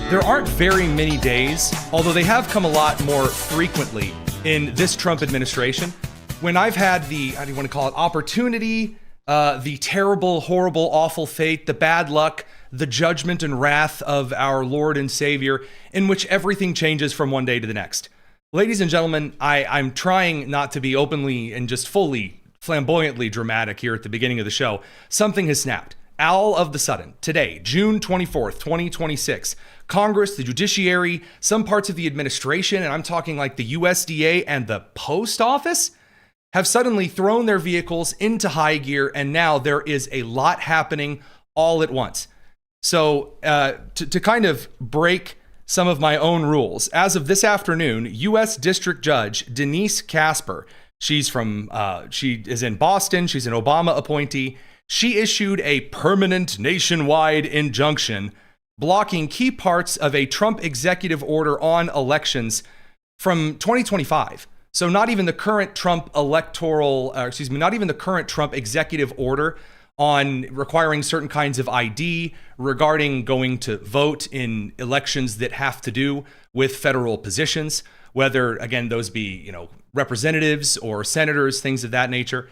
There aren't very many days, although they have come a lot more frequently in this Trump administration, when I've had the, how do you want to call it, opportunity, the terrible, horrible, awful fate, the bad luck, the judgment and wrath of our Lord and Savior, in which everything changes from one day to the next. Ladies and gentlemen, I'm trying not to be openly and just fully flamboyantly dramatic here at the beginning of the show. Something has snapped. All of the sudden, today, June 24th, 2026, Congress, the judiciary, some parts of the administration, and I'm talking like the USDA and the post office, have suddenly thrown their vehicles into high gear, and now there is a lot happening all at once. So to kind of break some of my own rules, as of this afternoon, U.S. District Judge Denise Casper, she is in Boston, she's an Obama appointee, she issued a permanent nationwide injunction blocking key parts of a Trump executive order on elections from 2025. So not even the current Trump not even the current Trump executive order on requiring certain kinds of ID regarding going to vote in elections that have to do with federal positions, whether, again, those be, representatives or senators, things of that nature.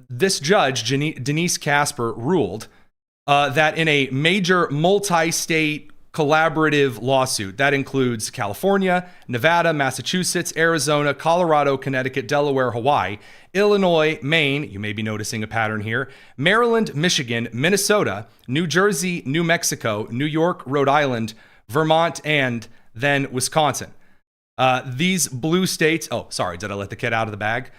This judge, Denise Casper, ruled that in a major multi-state collaborative lawsuit that includes California, Nevada, Massachusetts, Arizona, Colorado, Connecticut, Delaware, Hawaii, Illinois, Maine, you may be noticing a pattern here, Maryland, Michigan, Minnesota, New Jersey, New Mexico, New York, Rhode Island, Vermont, and then Wisconsin. These blue states, did I let the cat out of the bag?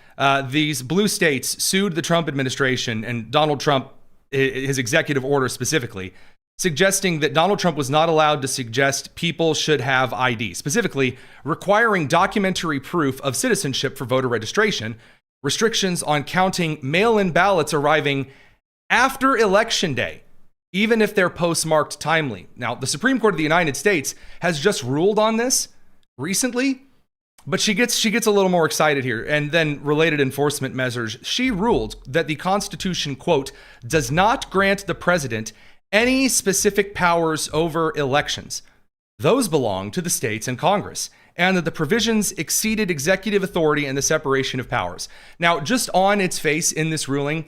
These blue states sued the Trump administration and Donald Trump, his executive order specifically, suggesting that Donald Trump was not allowed to suggest people should have ID, specifically requiring documentary proof of citizenship for voter registration, restrictions on counting mail-in ballots arriving after Election Day, even if they're postmarked timely. Now, the Supreme Court of the United States has just ruled on this recently, but she gets a little more excited here. And then related enforcement measures, she ruled that the Constitution, quote, does not grant the president any specific powers over elections. Those belong to the states and Congress, and that the provisions exceeded executive authority and the separation of powers. Now, just on its face in this ruling,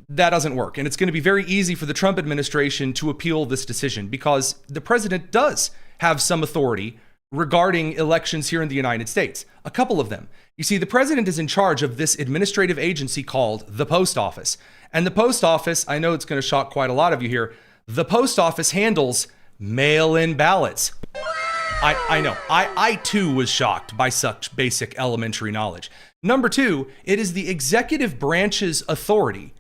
that doesn't work. And it's going to be very easy for the Trump administration to appeal this decision because the president does have some authority regarding elections here in the United States. A couple of them. You see, the president is in charge of this administrative agency called the Post Office. And the Post Office, I know it's going to shock quite a lot of you here, the Post Office handles mail-in ballots. I know. I too was shocked by such basic elementary knowledge. Number two, it is the executive branch's authority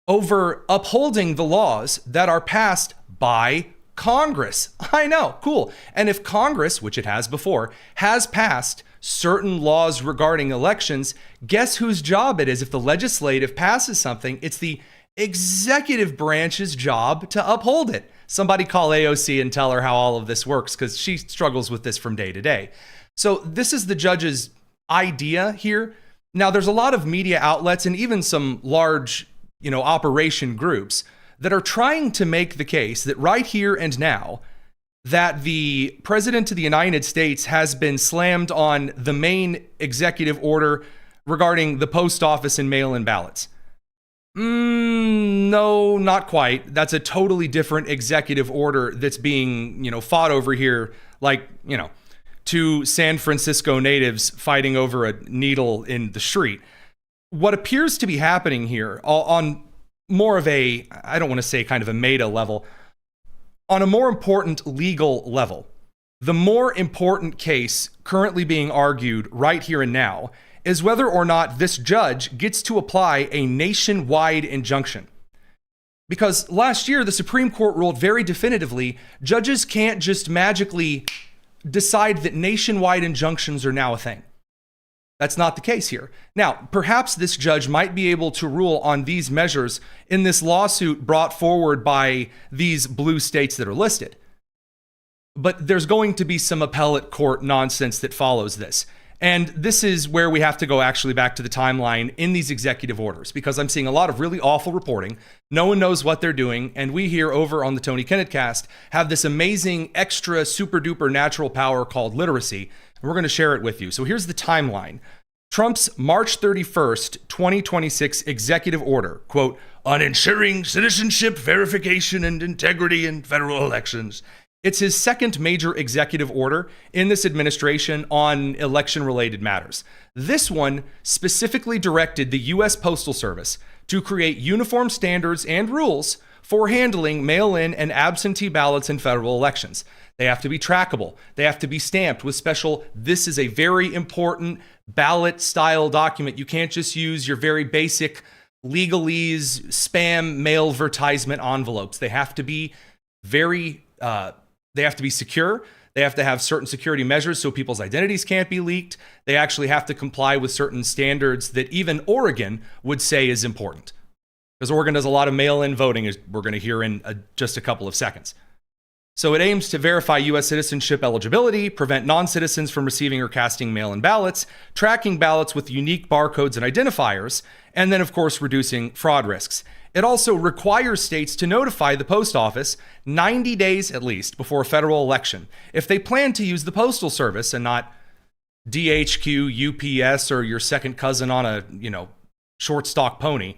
over upholding the laws that are passed by Congress. I know, cool. And if Congress, which it has before, has passed certain laws regarding elections, guess whose job it is? If the legislative passes something, it's the executive branch's job to uphold it. Somebody call AOC and tell her how all of this works because she struggles with this from day to day. So this is the judge's idea here. Now, there's a lot of media outlets and even some large, operation groups that are trying to make the case that right here and now, that the president of the United States has been slammed on the main executive order regarding the post office and mail-in ballots. No, not quite. That's a totally different executive order that's being, fought over here, like, two San Francisco natives fighting over a needle in the street. What appears to be happening here on more of a, I don't want to say kind of a meta level, on a more important legal level, the more important case currently being argued right here and now is whether or not this judge gets to apply a nationwide injunction. Because last year, the Supreme Court ruled very definitively, judges can't just magically decide that nationwide injunctions are now a thing. That's not the case here. Now, perhaps this judge might be able to rule on these measures in this lawsuit brought forward by these blue states that are listed. But there's going to be some appellate court nonsense that follows this. And this is where we have to go actually back to the timeline in these executive orders, because I'm seeing a lot of really awful reporting. No one knows what they're doing. And we here over on the Tony Kennett cast have this amazing extra super duper natural power called literacy. And we're going to share it with you. So here's the timeline. Trump's March 31st, 2026 executive order, quote, on ensuring citizenship verification and integrity in federal elections. It's his second major executive order in this administration on election-related matters. This one specifically directed the U.S. Postal Service to create uniform standards and rules for handling mail-in and absentee ballots in federal elections. They have to be trackable. They have to be stamped with special, this is a very important ballot-style document. You can't just use your very basic legalese spam mail advertisement envelopes. They have to be they have to be secure. They have to have certain security measures so people's identities can't be leaked. They actually have to comply with certain standards that even Oregon would say is important. Because Oregon does a lot of mail-in voting, as we're going to hear in just a couple of seconds. So it aims to verify U.S. citizenship eligibility, prevent non-citizens from receiving or casting mail-in ballots, tracking ballots with unique barcodes and identifiers, and then, of course, reducing fraud risks. It also requires states to notify the post office 90 days at least before a federal election if they plan to use the Postal Service and not DHQ, UPS, or your second cousin on a, short stock pony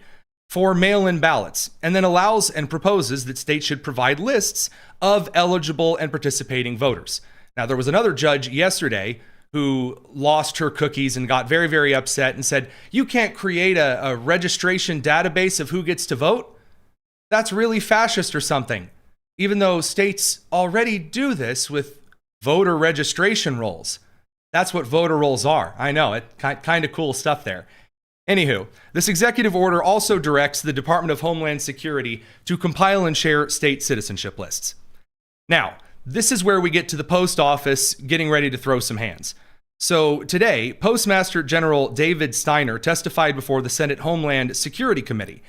for mail-in ballots, and then allows and proposes that states should provide lists of eligible and participating voters. Now, there was another judge yesterday who lost her cookies and got very, very upset and said, you can't create a registration database of who gets to vote? That's really fascist or something. Even though states already do this with voter registration rolls. That's what voter rolls are. I know, it kind of cool stuff there. Anywho, this executive order also directs the Department of Homeland Security to compile and share state citizenship lists. Now, this is where we get to the post office getting ready to throw some hands. So today, Postmaster General David Steiner testified before the Senate Homeland Security Committee.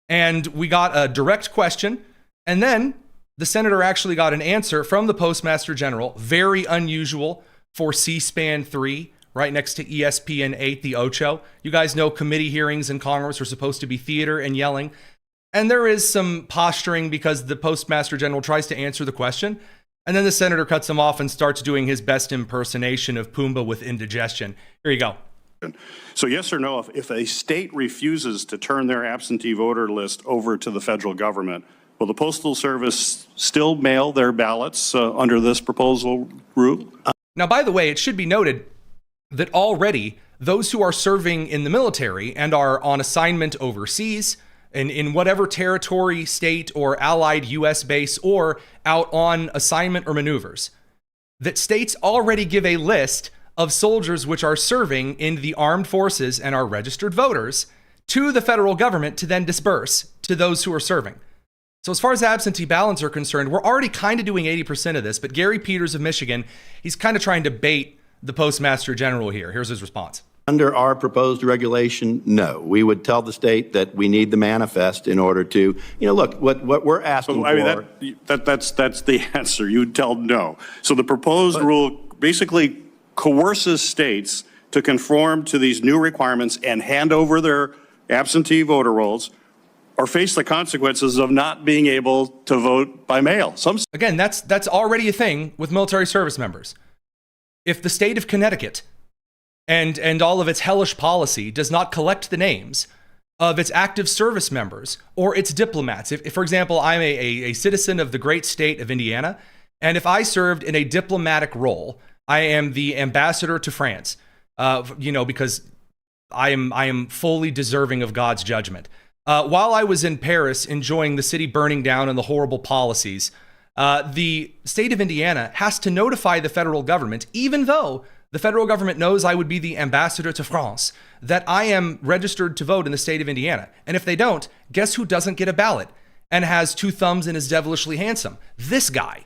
And we got a direct question, and then the senator actually got an answer from the Postmaster General, very unusual for C-SPAN 3, right next to ESPN 8, the Ocho. You guys know committee hearings in Congress are supposed to be theater and yelling. And there is some posturing because the Postmaster General tries to answer the question, and then the senator cuts him off and starts doing his best impersonation of Pumbaa with indigestion. Here you go. So yes or no, if a state refuses to turn their absentee voter list over to the federal government, will the Postal Service still mail their ballots under this proposal rule? Now, by the way, it should be noted that already those who are serving in the military and are on assignment overseas, in whatever territory, state, or allied U.S. base, or out on assignment or maneuvers, that states already give a list of soldiers which are serving in the armed forces and are registered voters to the federal government to then disperse to those who are serving. So as far as absentee ballots are concerned, we're already kind of doing 80% of this, but Gary Peters of Michigan, he's kind of trying to bait the Postmaster General here. Here's his response. Under our proposed regulation, no. We would tell the state that we need the manifest in order to, look, what we're asking for. I mean, that's the answer. You would tell no. So the proposed rule basically coerces states to conform to these new requirements and hand over their absentee voter rolls or face the consequences of not being able to vote by mail. Again, that's already a thing with military service members. If the state of Connecticut and all of its hellish policy does not collect the names of its active service members or its diplomats, if for example, I'm a citizen of the great state of Indiana, and if I served in a diplomatic role, I am the ambassador to France, because I am fully deserving of God's judgment. While I was in Paris enjoying the city burning down and the horrible policies, the state of Indiana has to notify the federal government, even though the federal government knows I would be the ambassador to France, that I am registered to vote in the state of Indiana. And if they don't, guess who doesn't get a ballot and has two thumbs and is devilishly handsome? This guy.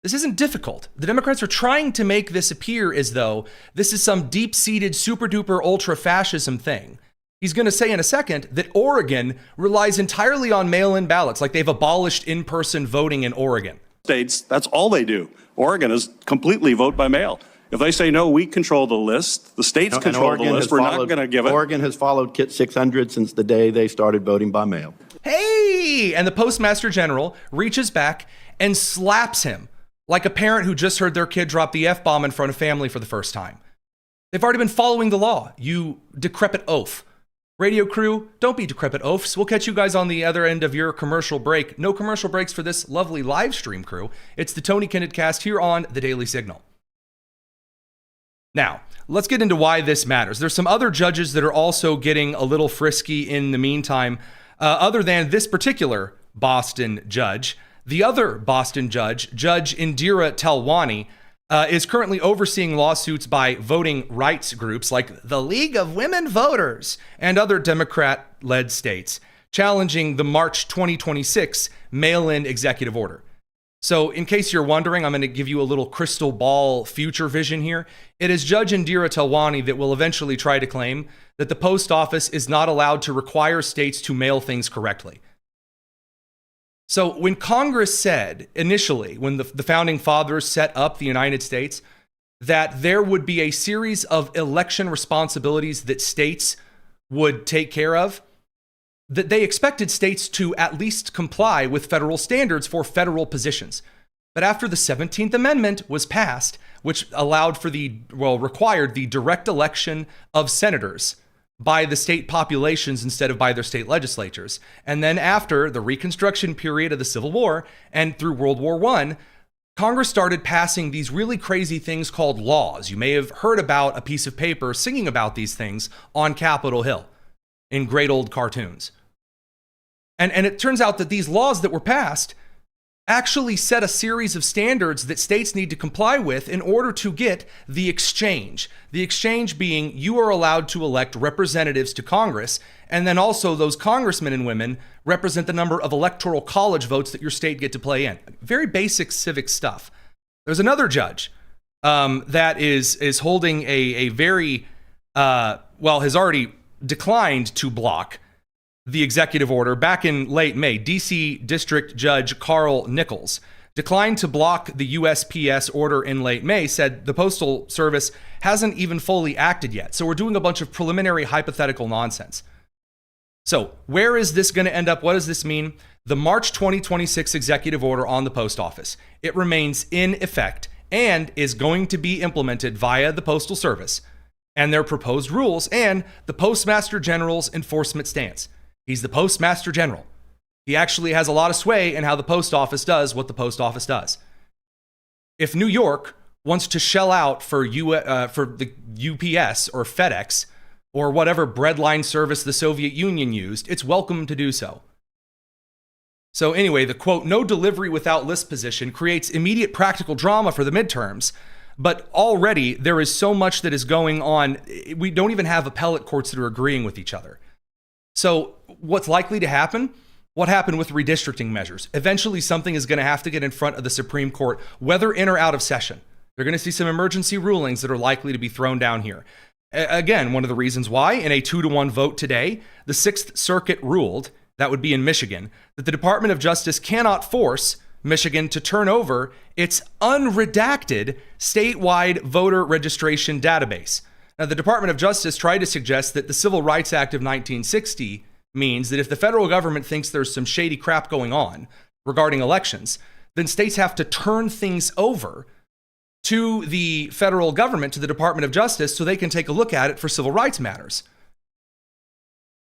This isn't difficult. The Democrats are trying to make this appear as though this is some deep-seated, super-duper, ultra-fascism thing. He's going to say in a second that Oregon relies entirely on mail-in ballots, like they've abolished in-person voting in Oregon. States, that's all they do. Oregon is completely vote by mail. If they say, no, we control the list, the states control the list, we're not going to give it. Oregon has followed Kit 600 since the day they started voting by mail. Hey! And the Postmaster General reaches back and slaps him like a parent who just heard their kid drop the F-bomb in front of family for the first time. They've already been following the law, you decrepit oaf. Radio crew, don't be decrepit oafs. We'll catch you guys on the other end of your commercial break. No commercial breaks for this lovely live stream crew. It's the Tony Kinnett Cast here on The Daily Signal. Now, let's get into why this matters. There's some other judges that are also getting a little frisky in the meantime, other than this particular Boston judge. The other Boston judge, Judge Indira Talwani, is currently overseeing lawsuits by voting rights groups like the League of Women Voters and other Democrat-led states, challenging the March 2026 mail-in executive order. So in case you're wondering, I'm going to give you a little crystal ball future vision here. It is Judge Indira Talwani that will eventually try to claim that the post office is not allowed to require states to mail things correctly. So when Congress said initially, when the founding fathers set up the United States, that there would be a series of election responsibilities that states would take care of, that they expected states to at least comply with federal standards for federal positions. But after the 17th Amendment was passed, which allowed for required the direct election of senators by the state populations instead of by their state legislatures. And then after the Reconstruction period of the Civil War and through World War I, Congress started passing these really crazy things called laws. You may have heard about a piece of paper singing about these things on Capitol Hill in great old cartoons. And it turns out that these laws that were passed actually set a series of standards that states need to comply with in order to get the exchange. The exchange being you are allowed to elect representatives to Congress, and then also those congressmen and women represent the number of electoral college votes that your state get to play in. Very basic civic stuff. There's another judge that is holding a very, has already declined to block the executive order. Back in late May, D.C. District Judge Carl Nichols declined to block the USPS order in late May, said the Postal Service hasn't even fully acted yet. So we're doing a bunch of preliminary hypothetical nonsense. So where is this going to end up? What does this mean? The March 2026 executive order on the post office. It remains in effect and is going to be implemented via the Postal Service and their proposed rules and the Postmaster General's enforcement stance. He's the Postmaster General. He actually has a lot of sway in how the post office does what the post office does. If New York wants to shell out for the UPS or FedEx or whatever breadline service the Soviet Union used, it's welcome to do so. So anyway, the quote, no delivery without list position creates immediate practical drama for the midterms, but already there is so much that is going on. We don't even have appellate courts that are agreeing with each other. So what's likely to happen? What happened with redistricting measures? Eventually, something is going to have to get in front of the Supreme Court, whether in or out of session. They're going to see some emergency rulings that are likely to be thrown down here. Again, one of the reasons why, in a 2-to-1 vote today, the Sixth Circuit ruled, that would be in Michigan, that the Department of Justice cannot force Michigan to turn over its unredacted statewide voter registration database. Now, the Department of Justice tried to suggest that the Civil Rights Act of 1960 means that if the federal government thinks there's some shady crap going on regarding elections, then states have to turn things over to the federal government, to the Department of Justice, so they can take a look at it for civil rights matters.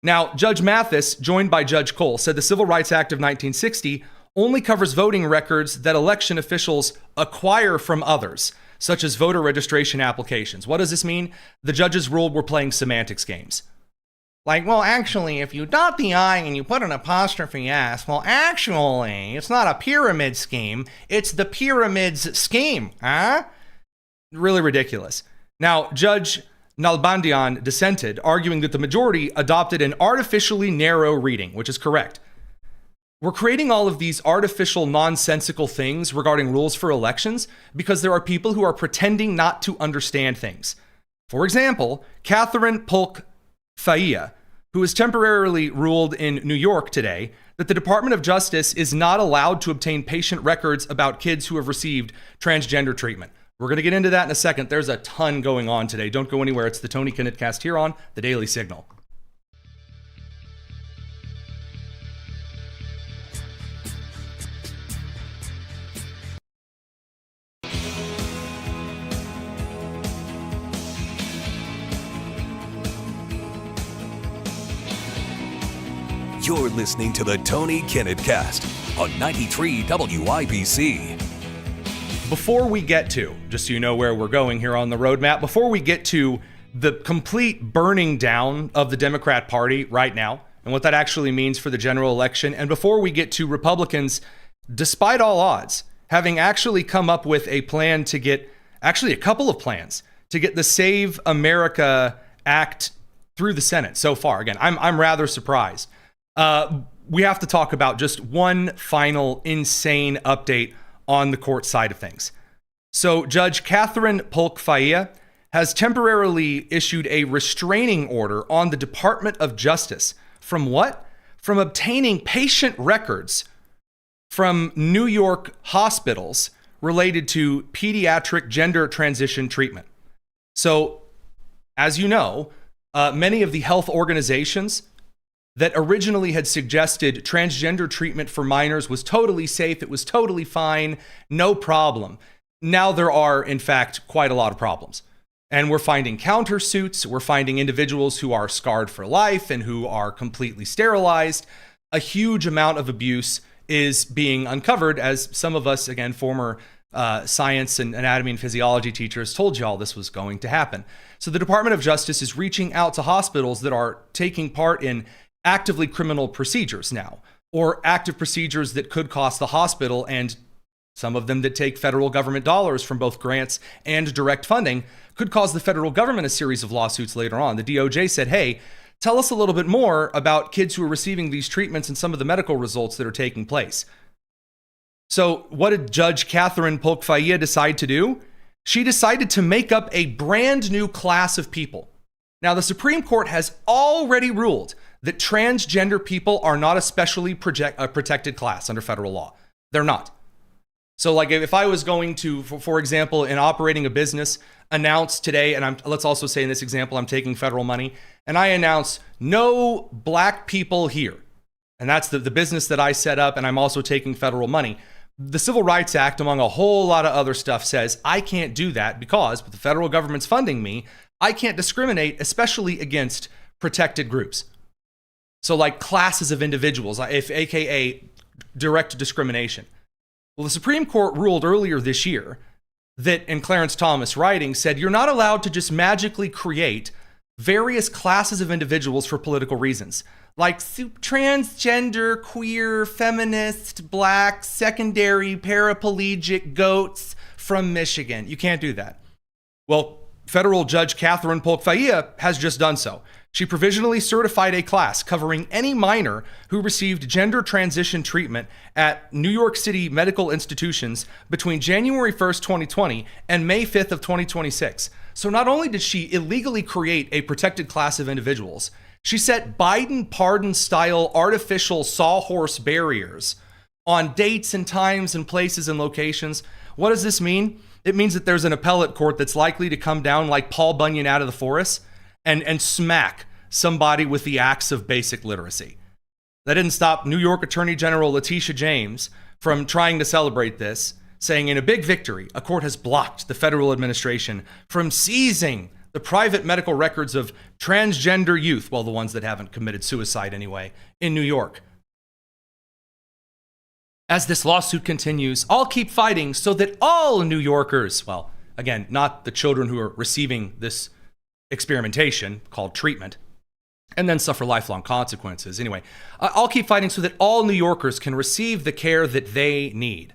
Now, Judge Mathis, joined by Judge Cole, said the Civil Rights Act of 1960 only covers voting records that election officials acquire from others, such as voter registration applications. What does this mean? The judges ruled we're playing semantics games. Like, well, actually, if you dot the I and you put an apostrophe S, well, actually, it's not a pyramid scheme. It's the pyramid's scheme, huh? Really ridiculous. Now, Judge Nalbandian dissented, arguing that the majority adopted an artificially narrow reading, which is correct. We're creating all of these artificial, nonsensical things regarding rules for elections because there are people who are pretending not to understand things. For example, Catherine Polk Faia, who is temporarily ruled in New York today that the Department of Justice is not allowed to obtain patient records about kids who have received transgender treatment. We're going to get into that in a second. There's a ton going on today. Don't go anywhere. It's the Tony Kinnett here on The Daily Signal. You're listening to the Tony Kinnett Cast on 93 WIBC. Before we get to, just so you know where we're going here on the roadmap, before we get to the complete burning down of the Democrat Party right now and what that actually means for the general election, and before we get to Republicans, despite all odds, having actually come up with a plan to get, actually a couple of plans, to get the Save America Act through the Senate so far. Again, I'm rather surprised. We have to talk about just one final insane update on the court side of things. So Judge Catherine Polk-Failla has temporarily issued a restraining order on the Department of Justice. From what? From obtaining patient records from New York hospitals related to pediatric gender transition treatment. So, as you know, many of the health organizations that originally had suggested transgender treatment for minors was totally safe, it was totally fine, no problem. Now there are, in fact, quite a lot of problems. And we're finding countersuits, we're finding individuals who are scarred for life and who are completely sterilized. A huge amount of abuse is being uncovered, as some of us, again, former science and anatomy and physiology teachers told you all this was going to happen. So the Department of Justice is reaching out to hospitals that are taking part in actively criminal procedures now, or active procedures that could cost the hospital, and some of them that take federal government dollars from both grants and direct funding could cause the federal government a series of lawsuits later on. The DOJ said, hey, tell us a little bit more about kids who are receiving these treatments and some of the medical results that are taking place. So what did Judge Catherine Polk-Failla decide to do? She decided to make up a brand new class of people. Now, the Supreme Court has already ruled that transgender people are not a specially protected class under federal law. They're not. So like if I was going to, for example, in operating a business, announce today, and let's also say in this example, I'm taking federal money, and I announce no black people here. And that's the business that I set up, and I'm also taking federal money. The Civil Rights Act, among a whole lot of other stuff, says I can't do that because the federal government's funding me. I can't discriminate, especially against protected groups. So like classes of individuals, aka direct discrimination. Well, the Supreme Court ruled earlier this year that, in Clarence Thomas writing, said you're not allowed to just magically create various classes of individuals for political reasons, like transgender, queer, feminist, black, secondary, paraplegic goats from Michigan. You can't do that. Well, federal Judge Catherine Polk-Failla has just done so. She provisionally certified a class covering any minor who received gender transition treatment at New York City medical institutions between January 1st, 2020 and May 5th of 2026. So not only did she illegally create a protected class of individuals, she set Biden pardon-style artificial sawhorse barriers on dates and times and places and locations. What does this mean? It means that there's an appellate court that's likely to come down like Paul Bunyan out of the forest and smack somebody with the axe of basic literacy. That didn't stop New York Attorney General Letitia James from trying to celebrate this, saying in a big victory, a court has blocked the federal administration from seizing the private medical records of transgender youth, well, the ones that haven't committed suicide anyway, in New York. As this lawsuit continues, I'll keep fighting so that all New Yorkers, well, again, not the children who are receiving this experimentation called treatment, and then suffer lifelong consequences. Anyway, I'll keep fighting so that all New Yorkers can receive the care that they need.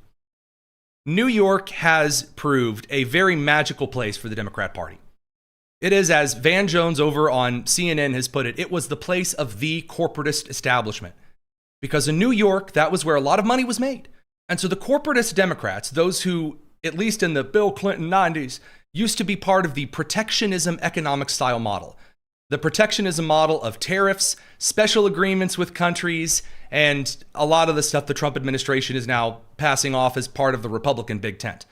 New York has proved a very magical place for the Democrat Party. It is, as Van Jones over on CNN has put it, it was the place of the corporatist establishment. Because in New York, that was where a lot of money was made. And so the corporatist Democrats, those who, at least in the Bill Clinton 90s, used to be part of the protectionism economic style model. The protectionism model of tariffs, special agreements with countries, and a lot of the stuff the Trump administration is now passing off as part of the Republican big tent.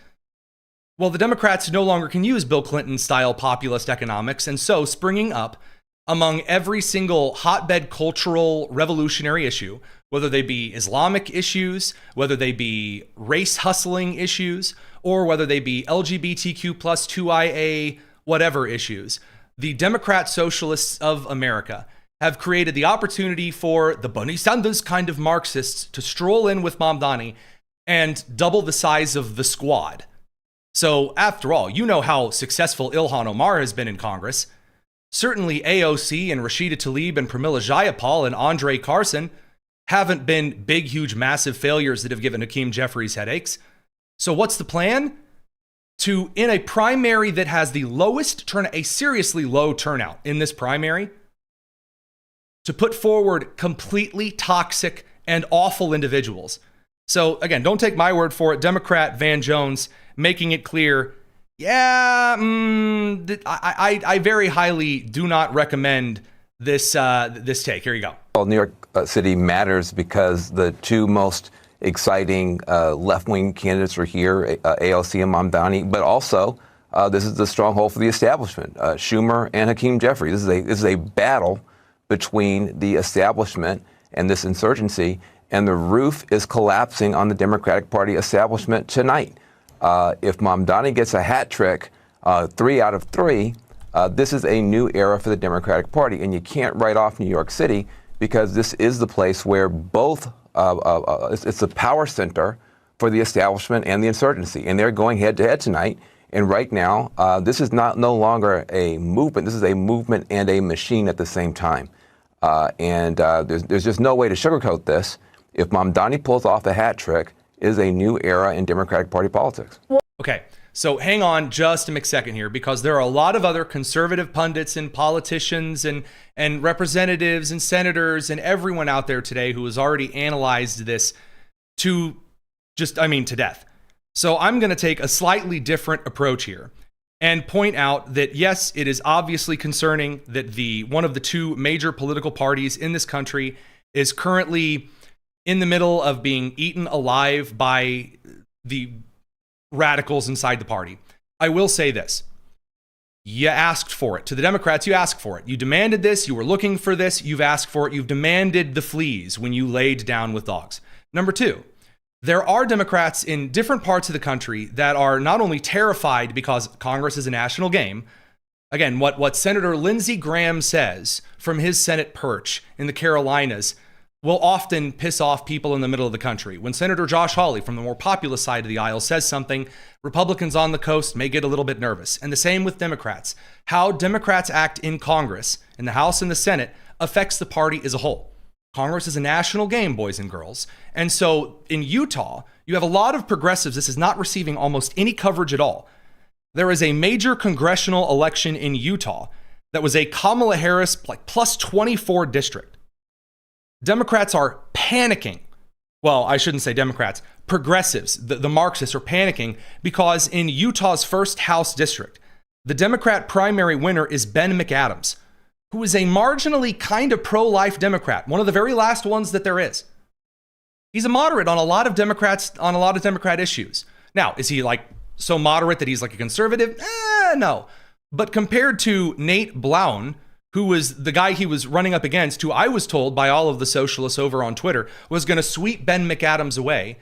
Well, the Democrats no longer can use Bill Clinton-style populist economics, and so springing up among every single hotbed cultural revolutionary issue, whether they be Islamic issues, whether they be race hustling issues, or whether they be LGBTQ plus 2IA, whatever issues, the Democrat Socialists of America have created the opportunity for the Bernie Sanders kind of Marxists to stroll in with Mamdani and double the size of the squad. So after all, you know how successful Ilhan Omar has been in Congress. Certainly AOC and Rashida Tlaib and Pramila Jayapal and Andre Carson haven't been big, huge, massive failures that have given Hakeem Jeffries headaches. So what's the plan? To, in a primary that has the lowest a seriously low turnout in this primary, to put forward completely toxic and awful individuals. So again, don't take my word for it. Democrat Van Jones making it clear, yeah, I very highly do not recommend this this take. Here you go. Well, New York City matters because the two most exciting left-wing candidates are here, AOC and Mamdani, but also this is the stronghold for the establishment, Schumer and Hakeem Jeffries. This is a battle between the establishment and this insurgency, and the roof is collapsing on the Democratic Party establishment tonight. If Mamdani gets a hat trick, 3 out of 3, this is a new era for the Democratic Party, and you can't write off New York City because this is the place where both it's the power center for the establishment and the insurgency, and they're going head to head tonight. And right now, this is no longer a movement. This is a movement and a machine at the same time. There's just no way to sugarcoat this. If Mamdani pulls off the hat trick, it is a new era in Democratic Party politics. Okay, so hang on just a second here, because there are a lot of other conservative pundits and politicians and representatives and senators and everyone out there today who has already analyzed this to death. So I'm going to take a slightly different approach here and point out that, yes, it is obviously concerning that one of the two major political parties in this country is currently in the middle of being eaten alive by the radicals inside the party. I will say this. You asked for it. To the Democrats, you asked for it. You demanded this. You were looking for this. You've asked for it. You've demanded the fleas when you laid down with dogs. Number two, there are Democrats in different parts of the country that are not only terrified because Congress is a national game. Again, what Senator Lindsey Graham says from his Senate perch in the Carolinas will often piss off people in the middle of the country. When Senator Josh Hawley from the more populist side of the aisle says something, Republicans on the coast may get a little bit nervous. And the same with Democrats. How Democrats act in Congress, in the House and the Senate, affects the party as a whole. Congress is a national game, boys and girls. And so in Utah, you have a lot of progressives. This is not receiving almost any coverage at all. There is a major congressional election in Utah that was a Kamala Harris plus 24 district. Democrats are panicking. Well, I shouldn't say Democrats. Progressives, the Marxists are panicking because in Utah's first House district, the Democrat primary winner is Ben McAdams, who is a marginally kind of pro-life Democrat, one of the very last ones that there is. He's a moderate on a lot of Democrat issues. Now, is he so moderate that he's like a conservative? No. But compared to Nate Blauen, who was the guy he was running up against, who I was told by all of the socialists over on Twitter was going to sweep Ben McAdams away,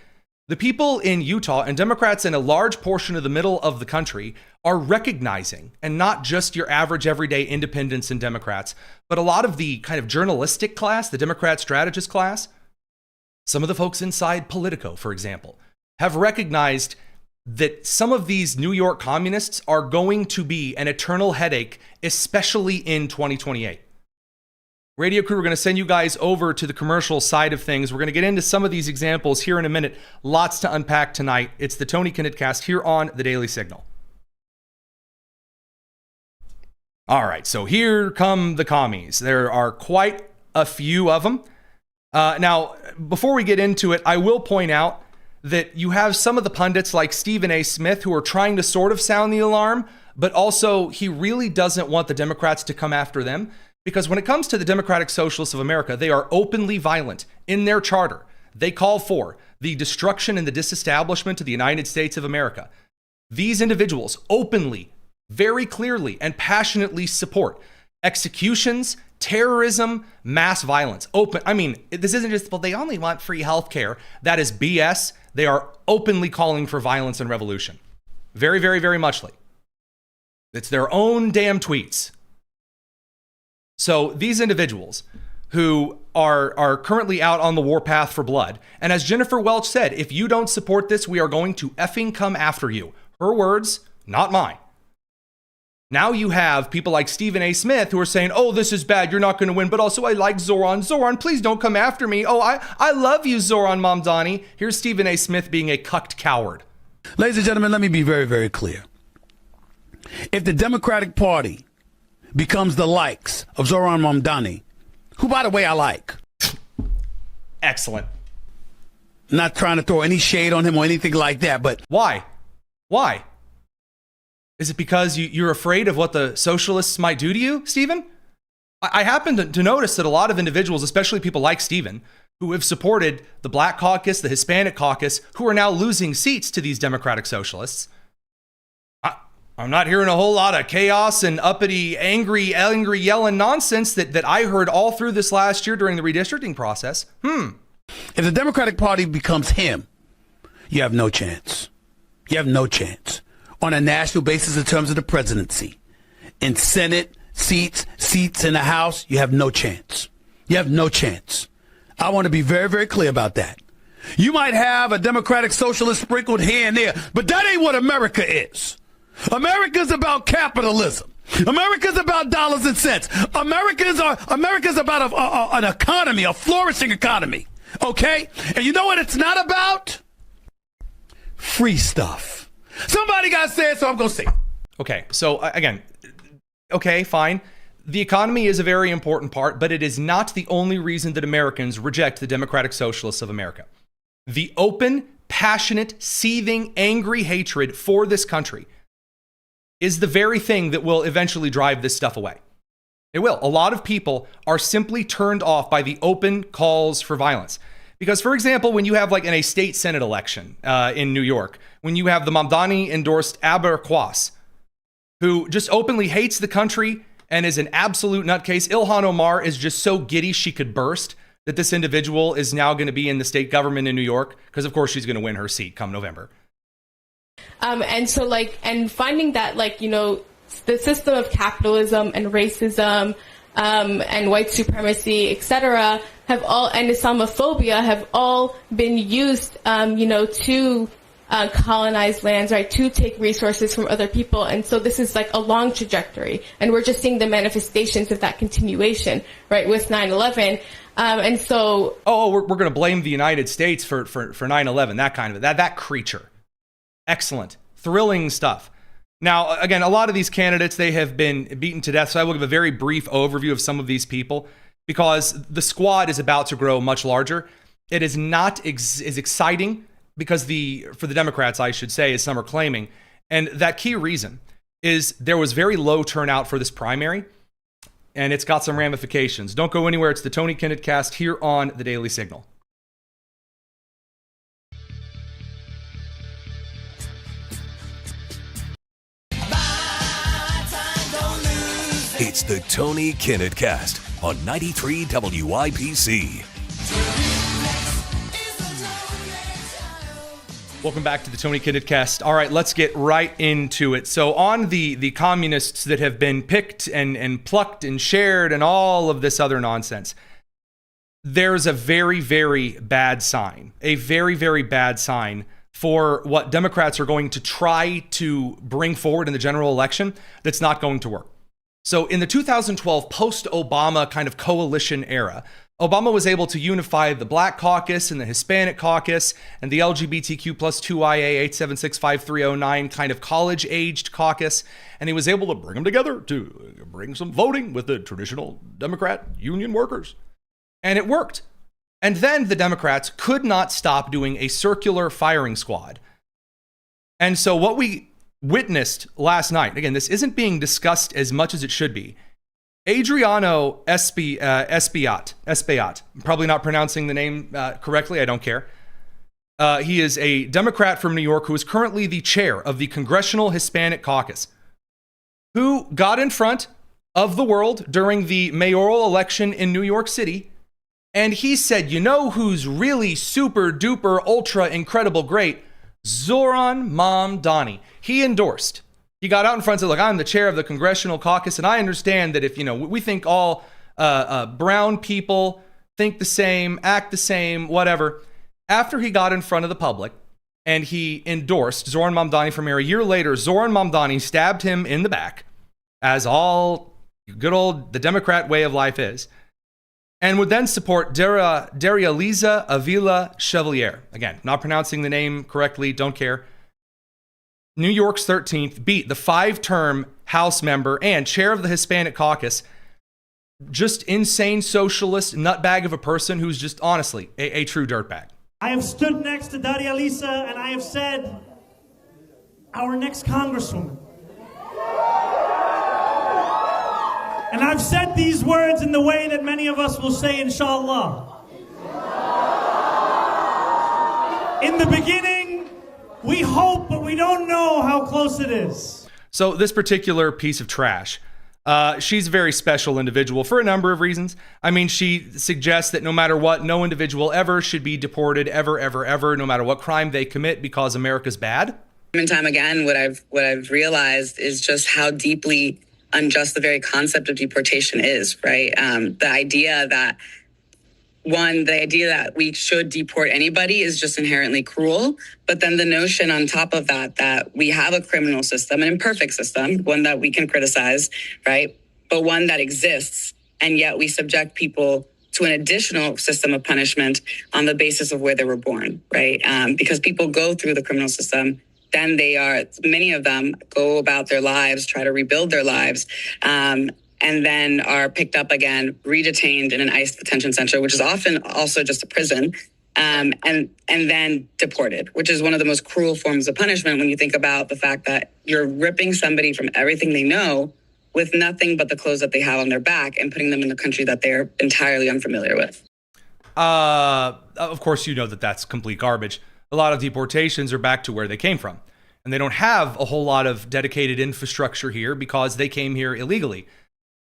the people in Utah and Democrats in a large portion of the middle of the country are recognizing, and not just your average everyday independents and Democrats, but a lot of the kind of journalistic class, the Democrat strategist class, some of the folks inside Politico, for example, have recognized that some of these New York communists are going to be an eternal headache, especially in 2028. Radio crew, we're going to send you guys over to the commercial side of things. We're going to get into some of these examples here in a minute. Lots to unpack tonight. It's the Tony Kinnett Cast here on The Daily Signal. All right, so here come the commies. There are quite a few of them. Now, before we get into it, I will point out that you have some of the pundits like Stephen A. Smith who are trying to sort of sound the alarm, but also he really doesn't want the Democrats to come after them, because when it comes to the Democratic Socialists of America, they are openly violent. In their charter, they call for the destruction and the disestablishment of the United States of America. These individuals openly, very clearly, and passionately support executions, terrorism, mass violence. This isn't just, well, they only want free healthcare. That is BS. They are openly calling for violence and revolution. Very, very, very muchly. It's their own damn tweets. So these individuals who are currently out on the warpath for blood, and as Jennifer Welch said, if you don't support this, we are going to effing come after you. Her words, not mine. Now you have people like Stephen A. Smith who are saying, oh, this is bad, you're not going to win, but also I like Zoran. Zoran, please don't come after me. Oh, I love you, Zoran Mamdani. Here's Stephen A. Smith being a cucked coward. Ladies and gentlemen, let me be very, very clear. If the Democratic Party becomes the likes of Zoran Mamdani, who, by the way, I like. Excellent. Not trying to throw any shade on him or anything like that, but... Why? Why? Is it because you're afraid of what the socialists might do to you, Stephen? I happen to notice that a lot of individuals, especially people like Stephen, who have supported the Black Caucus, the Hispanic Caucus, who are now losing seats to these Democratic Socialists. I'm not hearing a whole lot of chaos and uppity, angry yelling nonsense that I heard all through this last year during the redistricting process. If the Democratic Party becomes him, you have no chance. You have no chance. On a national basis in terms of the presidency. In Senate, seats in the House, you have no chance. You have no chance. I want to be very, very clear about that. You might have a Democratic Socialist sprinkled here and there, but that ain't what America is. America's about capitalism. America's about dollars and cents. America's about an economy, a flourishing economy. Okay? And you know what it's not about? Free stuff. Somebody got to say it, so I'm going to say it. Okay, so again, okay, fine. The economy is a very important part, but it is not the only reason that Americans reject the Democratic Socialists of America. The open, passionate, seething, angry hatred for this country is the very thing that will eventually drive this stuff away. It will. A lot of people are simply turned off by the open calls for violence. Because, for example, when you have like in a state Senate election in New York, when you have the Mamdani-endorsed Aber Quas, who just openly hates the country and is an absolute nutcase. Ilhan Omar is just so giddy she could burst that this individual is now going to be in the state government in New York, because of course she's going to win her seat come November. And finding that, the system of capitalism and racism and white supremacy, etc., and Islamophobia have all been used, to colonize lands, right, to take resources from other people. And so this is like a long trajectory. And we're just seeing the manifestations of that continuation, right, with 9/11. We're going to blame the United States for 9/11, that kind of that creature. Excellent. Thrilling stuff. Now, again, a lot of these candidates, they have been beaten to death. So I will give a very brief overview of some of these people, because the squad is about to grow much larger. It is not as exciting because for the Democrats, I should say, as some are claiming. And that key reason is there was very low turnout for this primary, and it's got some ramifications. Don't go anywhere. It's the Tony Kinnett Cast here on The Daily Signal. It's the Tony Kinnett Cast on 93 WIPC. Welcome back to the Tony Kinnett Cast. All right, let's get right into it. So on the communists that have been picked and plucked and shared and all of this other nonsense, there's a very, very bad sign, for what Democrats are going to try to bring forward in the general election that's not going to work. So in the 2012 post-Obama kind of coalition era, Obama was able to unify the Black Caucus and the Hispanic Caucus and the LGBTQ plus 2IA 8765309 kind of college-aged caucus, and he was able to bring them together to bring some voting with the traditional Democrat union workers. And it worked. And then the Democrats could not stop doing a circular firing squad. And so what we witnessed last night, again, this isn't being discussed as much as it should be. Adriano Espaillat, I'm probably not pronouncing the name correctly, I don't care. He is a Democrat from New York who is currently the chair of the Congressional Hispanic Caucus, who got in front of the world during the mayoral election in New York City. And he said, you know who's really super duper ultra incredible great? Zoran Mamdani. He endorsed. He got out in front and said, look, I'm the chair of the Congressional Caucus, and I understand that if, we think all brown people think the same, act the same, whatever. After he got in front of the public and he endorsed Zoran Mamdani for mayor, a year later, Zoran Mamdani stabbed him in the back, as all good old the Democrat way of life is, and would then support Daria-Liza Avila Chevalier. Again, not pronouncing the name correctly, don't care. New York's 13th beat the 5-term House member and chair of the Hispanic Caucus, just insane socialist nutbag of a person who's just honestly a true dirtbag. I have stood next to Daria Lisa and I have said, our next congresswoman. And I've said these words in the way that many of us will say, inshallah. In the beginning, we hope, but we don't know how close it is. So this particular piece of trash, she's a very special individual for a number of reasons. I mean, she suggests that no matter what, no individual ever should be deported, ever, no matter what crime they commit, because America's bad. Time and time again, what I've realized is just how deeply unjust the very concept of deportation is, right? The idea that we should deport anybody is just inherently cruel. But then the notion on top of that we have a criminal system, an imperfect system, one that we can criticize, right? But one that exists. And yet we subject people to an additional system of punishment on the basis of where they were born, right? Because people go through the criminal system, then many of them go about their lives, try to rebuild their lives, and then are picked up again, redetained in an ICE detention center, which is often also just a prison, and then deported, which is one of the most cruel forms of punishment when you think about the fact that you're ripping somebody from everything they know with nothing but the clothes that they have on their back and putting them in a country that they're entirely unfamiliar with. Of course, you know that that's complete garbage. A lot of deportations are back to where they came from. And they don't have a whole lot of dedicated infrastructure here because they came here illegally.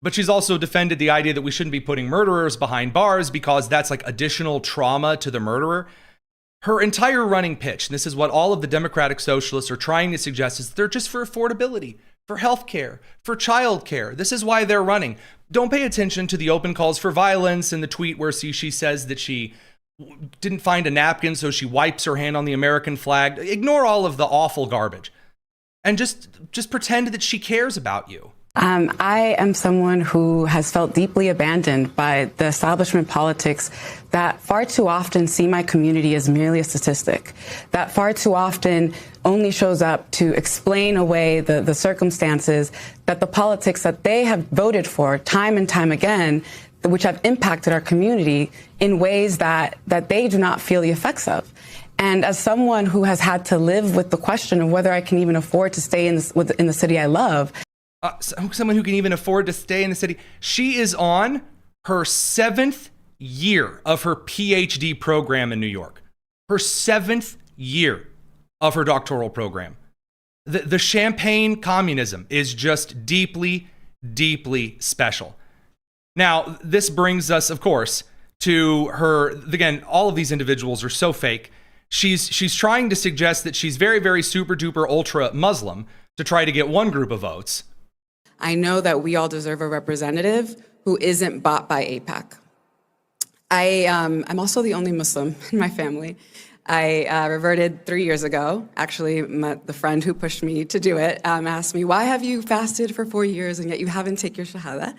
But she's also defended the idea that we shouldn't be putting murderers behind bars because that's like additional trauma to the murderer. Her entire running pitch, and this is what all of the Democratic socialists are trying to suggest, is they're just for affordability, for healthcare, for childcare. This is why they're running. Don't pay attention to the open calls for violence and the tweet where she says that she didn't find a napkin, so she wipes her hand on the American flag. Ignore all of the awful garbage and just pretend that she cares about you. I am someone who has felt deeply abandoned by the establishment politics that far too often see my community as merely a statistic, that far too often only shows up to explain away the circumstances that the politics that they have voted for time and time again, which have impacted our community in ways that they do not feel the effects of. And as someone who has had to live with the question of whether I can even afford to stay in the city I love. Someone who can even afford to stay in the city. She is on her 7th year of her PhD program in New York. Her 7th year of her doctoral program. The champagne communism is just deeply, deeply special. Now, this brings us, of course, to her. Again, all of these individuals are so fake. She's trying to suggest that she's very, very super duper ultra Muslim to try to get one group of votes. I know that we all deserve a representative who isn't bought by AIPAC. I'm also the only Muslim in my family. I reverted 3 years ago. Actually, the friend who pushed me to do it asked me, why have you fasted for 4 years and yet you haven't taken your shahada?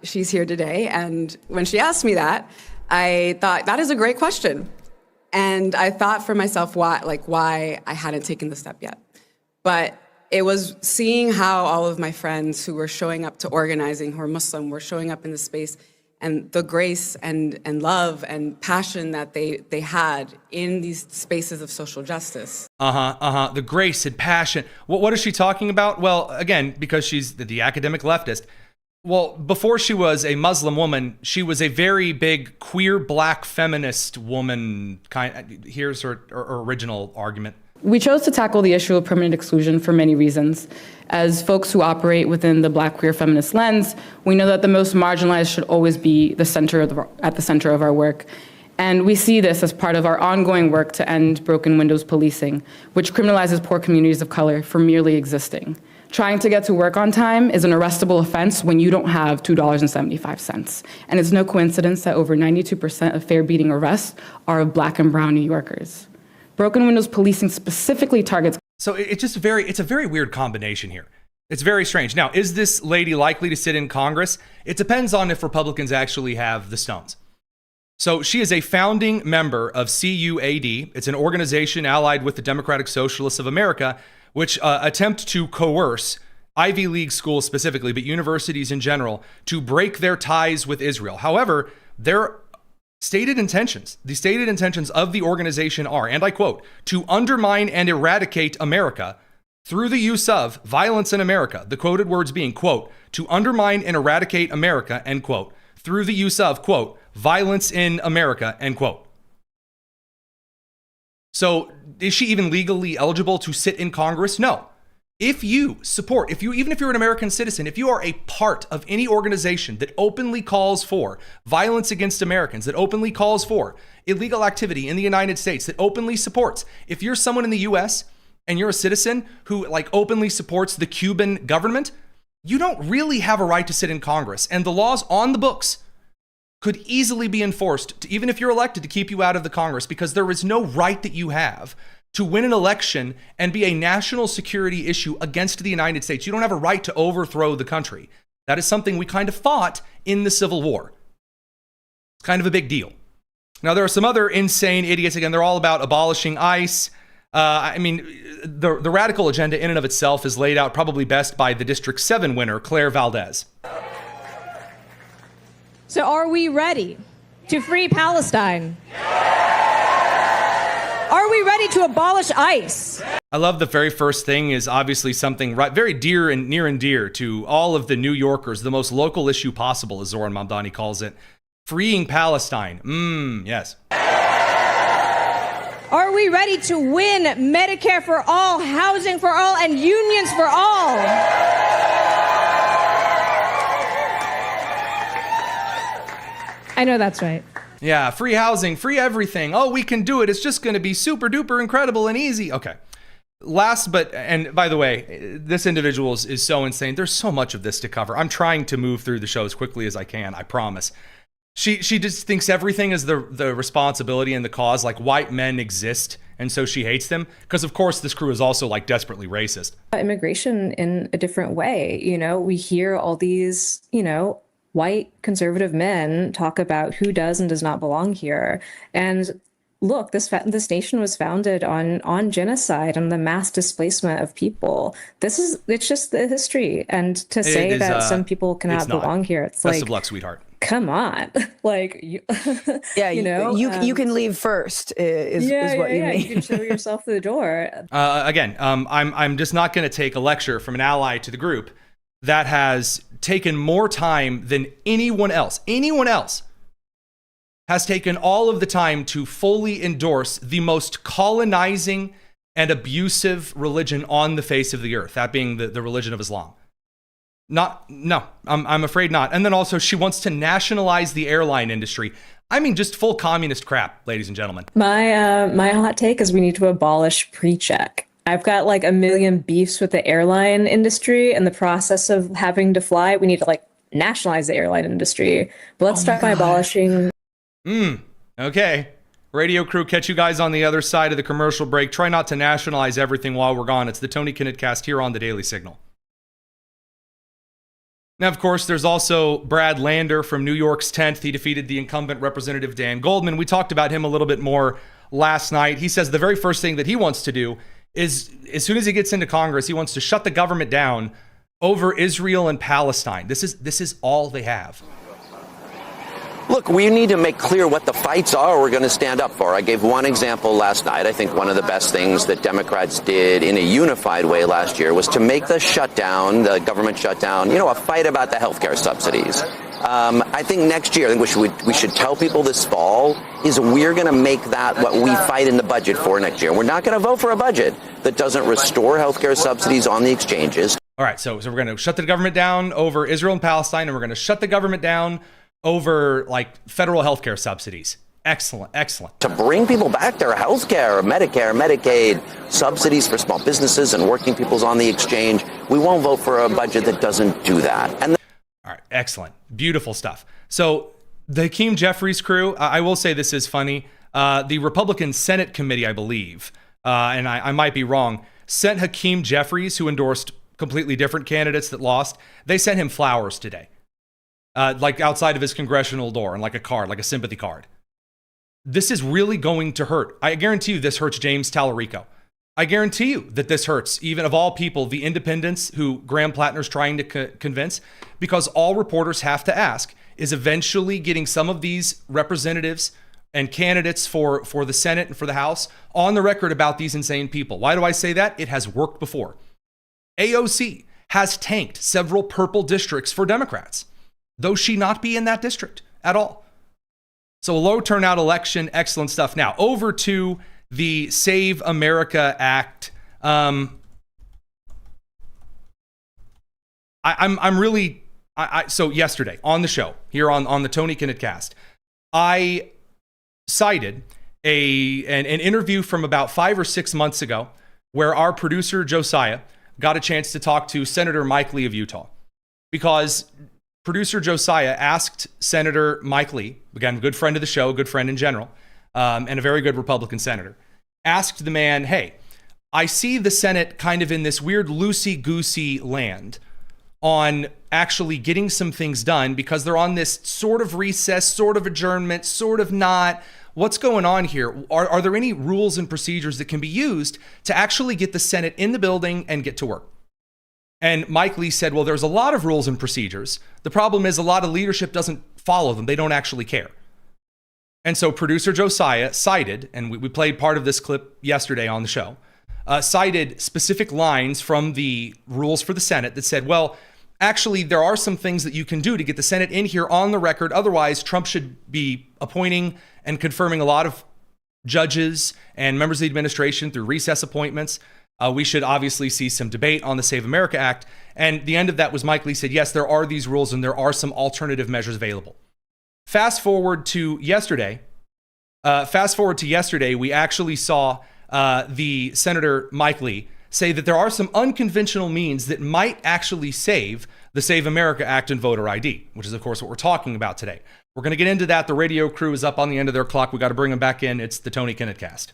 She's here today. And when she asked me that, I thought, that is a great question. And I thought for myself why I hadn't taken the step yet. But it was seeing how all of my friends who were showing up to organizing, who are Muslim, were showing up in the space, and the grace and love and passion that they had in these spaces of social justice. The grace and passion. What is she talking about? Well, again, because she's the academic leftist, Well, before she was a Muslim woman, she was a very big queer black feminist woman. Here's her original argument. We chose to tackle the issue of permanent exclusion for many reasons. As folks who operate within the black queer feminist lens, we know that the most marginalized should always be at the center of our work. And we see this as part of our ongoing work to end broken windows policing, which criminalizes poor communities of color for merely existing. Trying to get to work on time is an arrestable offense when you don't have $2.75. And it's no coincidence that over 92% of fare beating arrests are of black and brown New Yorkers. Broken windows policing specifically targets. So it's a very weird combination here. It's very strange. Now, is this lady likely to sit in Congress? It depends on if Republicans actually have the stones. So she is a founding member of CUAD. It's an organization allied with the Democratic Socialists of America, which attempt to coerce Ivy League schools specifically, but universities in general, to break their ties with Israel. However, their stated intentions, the stated intentions of the organization are, and I quote, to undermine and eradicate America through the use of violence in America. The quoted words being, quote, to undermine and eradicate America, end quote, through the use of, quote, violence in America, end quote. So is she even legally eligible to sit in Congress? No. If you support, even if you're an American citizen, if you are a part of any organization that openly calls for violence against Americans, that openly calls for illegal activity in the United States, that openly supports, if you're someone in the US and you're a citizen who openly supports the Cuban government, you don't really have a right to sit in Congress. And the laws on the books could easily be enforced, even if you're elected, to keep you out of the Congress, because there is no right that you have to win an election and be a national security issue against the United States. You don't have a right to overthrow the country. That is something we kind of fought in the Civil War. It's kind of a big deal. Now, there are some other insane idiots. Again, they're all about abolishing ICE. The radical agenda in and of itself is laid out probably best by the District 7 winner, Claire Valdez. So are we ready to free Palestine? Are we ready to abolish ICE? I love the very first thing is obviously something very dear and near and dear to all of the New Yorkers, the most local issue possible, as Zoran Mamdani calls it. Freeing Palestine. Yes. Are we ready to win Medicare for all, housing for all, and unions for all? I know that's right. Yeah, free housing, free everything. Oh, we can do it. It's just going to be super duper incredible and easy. Okay. And by the way, this individual is so insane. There's so much of this to cover. I'm trying to move through the show as quickly as I can, I promise. She just thinks everything is the responsibility and the cause, like white men exist, and so she hates them. Because of course this crew is also desperately racist. Immigration in a different way. We hear all these, white conservative men talk about who does and does not belong here. And look, this nation was founded on genocide and the mass displacement of people. It's just the history. And to say that some people cannot belong here, it's best of luck, sweetheart. Come on. You can leave first is what you mean. You can show yourself the door. Again, I'm just not going to take a lecture from an ally to the group that has taken more time than anyone else has taken all of the time to fully endorse the most colonizing and abusive religion on the face of the earth, that being the religion of Islam. I'm afraid not. And then also she wants to nationalize the airline industry. Just full communist crap, ladies and gentlemen. My hot take is we need to abolish pre-check. I've got a million beefs with the airline industry and the process of having to fly. We need to nationalize the airline industry. But let's start by abolishing. Okay. Radio crew, catch you guys on the other side of the commercial break. Try not to nationalize everything while we're gone. It's the Tony Kinnett Cast here on the Daily Signal. Now, of course, there's also Brad Lander from New York's 10th. He defeated the incumbent Representative Dan Goldman. We talked about him a little bit more last night. He says the very first thing that he wants to do is, as soon as he gets into Congress, he wants to shut the government down over Israel and Palestine. This is all they have. look, we need to make clear what the fights are we're going to stand up for. I gave one example last night. I think one of the best things that Democrats did in a unified way last year was to make the shutdown, the government shutdown, a fight about the healthcare subsidies. I think next year, I think we should tell people this fall is we're going to make that what we fight in the budget for next year. We're not going to vote for a budget that doesn't restore healthcare subsidies on the exchanges. All right, so we're going to shut the government down over Israel and Palestine, and we're going to shut the government down over federal healthcare subsidies. Excellent, excellent. To bring people back their healthcare, Medicare, Medicaid, subsidies for small businesses and working people's on the exchange. We won't vote for a budget that doesn't do that. All right, excellent. Beautiful stuff. So the Hakeem Jeffries crew, I will say this is funny. The Republican Senate committee, I believe, and I might be wrong, sent Hakeem Jeffries, who endorsed completely different candidates that lost, they sent him flowers today, outside of his congressional door, and a card, a sympathy card. This is really going to hurt. I guarantee you this hurts James Tallarico. I guarantee you that this hurts, even of all people, the independents who Graham Plattner's trying to convince, because all reporters have to ask is eventually getting some of these representatives and candidates for the Senate and for the House on the record about these insane people. Why do I say that? It has worked before. AOC has tanked several purple districts for Democrats, though she not be in that district at all. So a low turnout election, excellent stuff. Now over to the Save America Act. So yesterday on the show here on the Tony Kinnett Cast, I cited an interview from about 5 or 6 months ago where our producer Josiah got a chance to talk to Senator Mike Lee of Utah, because producer Josiah asked Senator Mike Lee, again, good friend of the show, good friend in general, and a very good Republican senator, asked the man, hey, I see the Senate kind of in this weird loosey-goosey land on actually getting some things done because they're on this sort of recess, sort of adjournment, sort of not. What's going on here? Are there any rules and procedures that can be used to actually get the Senate in the building and get to work? And Mike Lee said, well, there's a lot of rules and procedures. The problem is a lot of leadership doesn't follow them. They don't actually care. And so producer Josiah cited, and we played part of this clip yesterday on the show, cited specific lines from the rules for the Senate that said, well, actually, there are some things that you can do to get the Senate in here on the record. Otherwise, Trump should be appointing and confirming a lot of judges and members of the administration through recess appointments. We should obviously see some debate on the Save America Act. And the end of that was Mike Lee said, yes, there are these rules and there are some alternative measures available. Fast forward to yesterday, we actually saw the Senator Mike Lee say that there are some unconventional means that might actually save the Save America Act and voter ID, which is, of course, what we're talking about today. We're going to get into that. The radio crew is up on the end of their clock. We got to bring them back in. It's the Tony Kinnett Cast.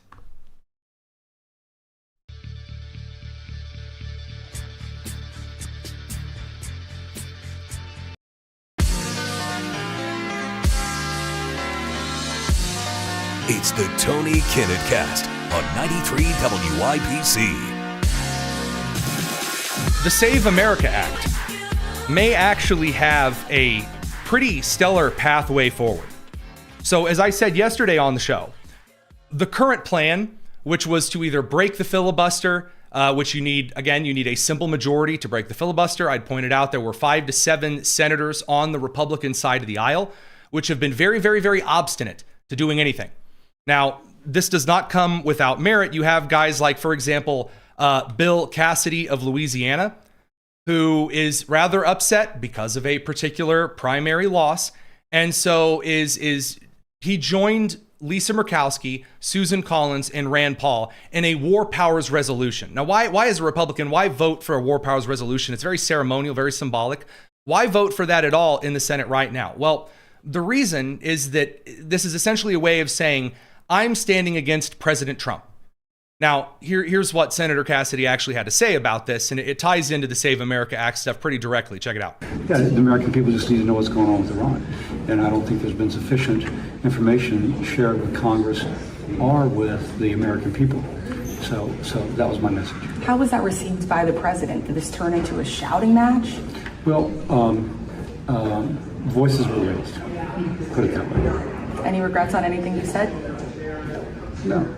It's the Tony Kinnett Cast on 93 WIPC. The Save America Act may actually have a pretty stellar pathway forward. So as I said yesterday on the show, the current plan, which was to either break the filibuster, which you need a simple majority to break the filibuster. I'd pointed out there were 5 to 7 senators on the Republican side of the aisle, which have been very, very, very obstinate to doing anything. Now, this does not come without merit. You have guys like, for example, Bill Cassidy of Louisiana, who is rather upset because of a particular primary loss. And so he joined Lisa Murkowski, Susan Collins, and Rand Paul in a war powers resolution. Now, why as a Republican, why vote for a war powers resolution? It's very ceremonial, very symbolic. Why vote for that at all in the Senate right now? Well, the reason is that this is essentially a way of saying, I'm standing against President Trump. Now, here's what Senator Cassidy actually had to say about this, and it ties into the Save America Act stuff pretty directly. Check it out. Yeah, the American people just need to know what's going on with Iran. And I don't think there's been sufficient information shared with Congress or with the American people. So that was my message. How was that received by the president? Did this turn into a shouting match? Well, voices were raised, put it that way. Any regrets on anything you said? No.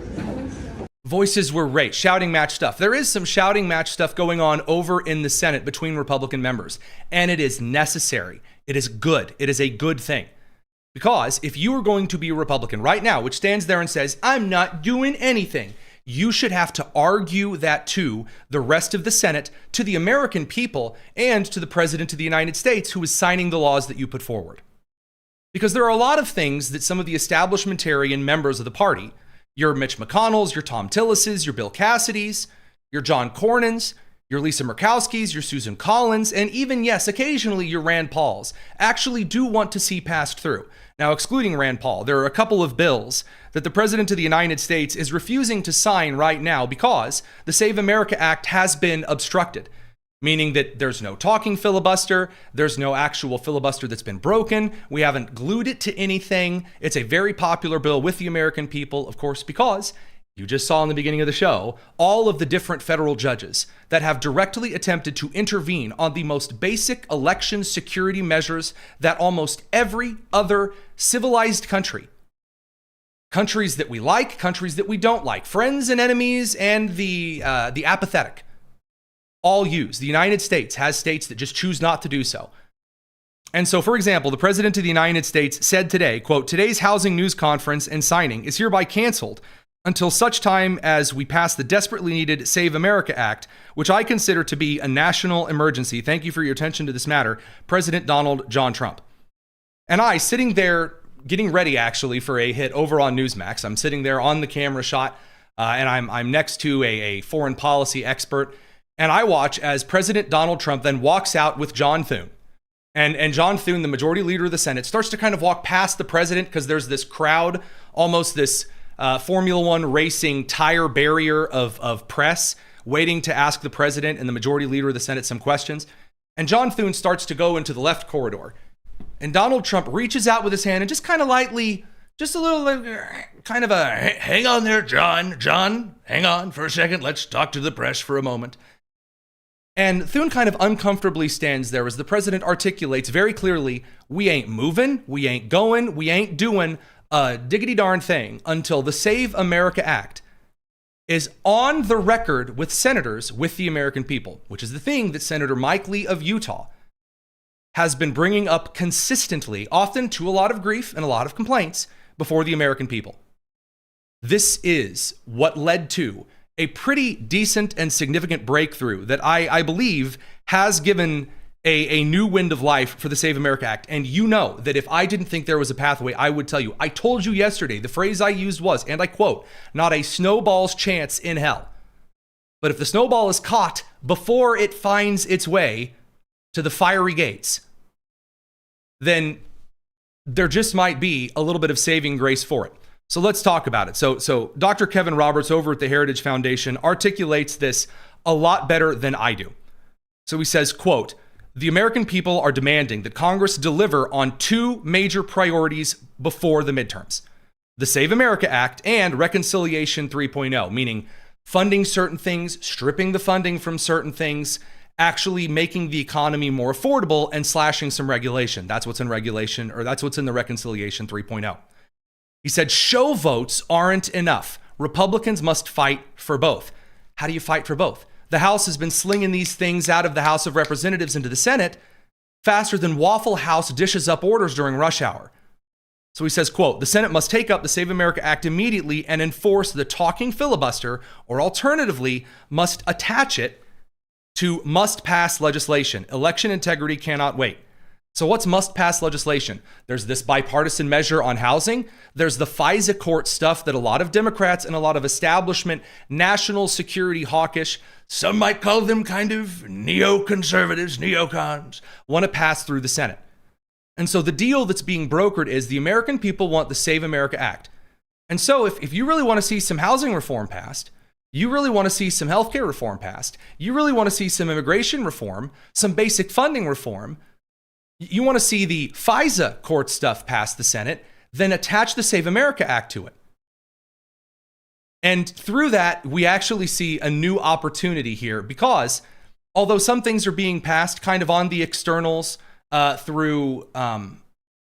Voices were raised, shouting match stuff. There is some shouting match stuff going on over in the Senate between Republican members, and it is necessary. It is good. It is a good thing. Because if you are going to be a Republican right now, which stands there and says, I'm not doing anything, you should have to argue that to the rest of the Senate, to the American people, and to the President of the United States who is signing the laws that you put forward. Because there are a lot of things that some of the establishmentarian members of the party, your Mitch McConnells, your Tom Tillises, your Bill Cassidys, your John Cornyn's, your Lisa Murkowski's, your Susan Collins, and even, yes, occasionally your Rand Pauls, actually do want to see passed through. Now, excluding Rand Paul, there are a couple of bills that the President of the United States is refusing to sign right now because the Save America Act has been obstructed, meaning that there's no talking filibuster, there's no actual filibuster that's been broken, we haven't glued it to anything. It's a very popular bill with the American people, of course, because you just saw in the beginning of the show, all of the different federal judges that have directly attempted to intervene on the most basic election security measures that almost every other civilized country, countries that we like, countries that we don't like, friends and enemies, and the apathetic, all use. The United States has states that just choose not to do so. And so, for example, the President of the United States said today, quote, today's housing news conference and signing is hereby canceled until such time as we pass the desperately needed Save America Act, which I consider to be a national emergency. Thank you for your attention to this matter, President Donald John Trump. And I, sitting there, getting ready actually for a hit over on Newsmax, I'm sitting there on the camera shot, and I'm next to a foreign policy expert, and I watch as President Donald Trump then walks out with John Thune. And John Thune, the majority leader of the Senate, starts to kind of walk past the president because there's this crowd, almost this Formula One racing tire barrier of press waiting to ask the president and the majority leader of the Senate some questions. And John Thune starts to go into the left corridor. And Donald Trump reaches out with his hand and just kind of lightly, just a little kind of a, hang on there, John, hang on for a second. Let's talk to the press for a moment. And Thune kind of uncomfortably stands there as the president articulates very clearly, we ain't moving, we ain't going, we ain't doing a diggity darn thing until the Save America Act is on the record with senators with the American people, which is the thing that Senator Mike Lee of Utah has been bringing up consistently, often to a lot of grief and a lot of complaints before the American people. This is what led to a pretty decent and significant breakthrough that I believe has given a new wind of life for the Save America Act. And you know that if I didn't think there was a pathway, I would tell you. I told you yesterday, the phrase I used was, and I quote, not a snowball's chance in hell. But if the snowball is caught before it finds its way to the fiery gates, then there just might be a little bit of saving grace for it. So let's talk about it. So Dr. Kevin Roberts over at the Heritage Foundation articulates this a lot better than I do. So he says, quote, the American people are demanding that Congress deliver on two major priorities before the midterms, the Save America Act and Reconciliation 3.0, meaning funding certain things, stripping the funding from certain things, actually making the economy more affordable and slashing some regulation. That's what's in regulation, or that's what's in the Reconciliation 3.0. He said, show votes aren't enough. Republicans must fight for both. How do you fight for both? The House has been slinging these things out of the House of Representatives into the Senate faster than Waffle House dishes up orders during rush hour. So he says, quote, the Senate must take up the Save America Act immediately and enforce the talking filibuster, or alternatively, must attach it to must-pass legislation. Election integrity cannot wait. So what's must-pass legislation? There's this bipartisan measure on housing. There's the FISA court stuff that a lot of Democrats and a lot of establishment, national security hawkish, some might call them kind of neoconservatives, neocons, want to pass through the Senate. And so the deal that's being brokered is the American people want the Save America Act. And so if you really want to see some housing reform passed, you really want to see some healthcare reform passed, you really want to see some immigration reform, some basic funding reform, you want to see the FISA court stuff pass the Senate, then attach the Save America Act to it. And through that, we actually see a new opportunity here because although some things are being passed kind of on the externals, through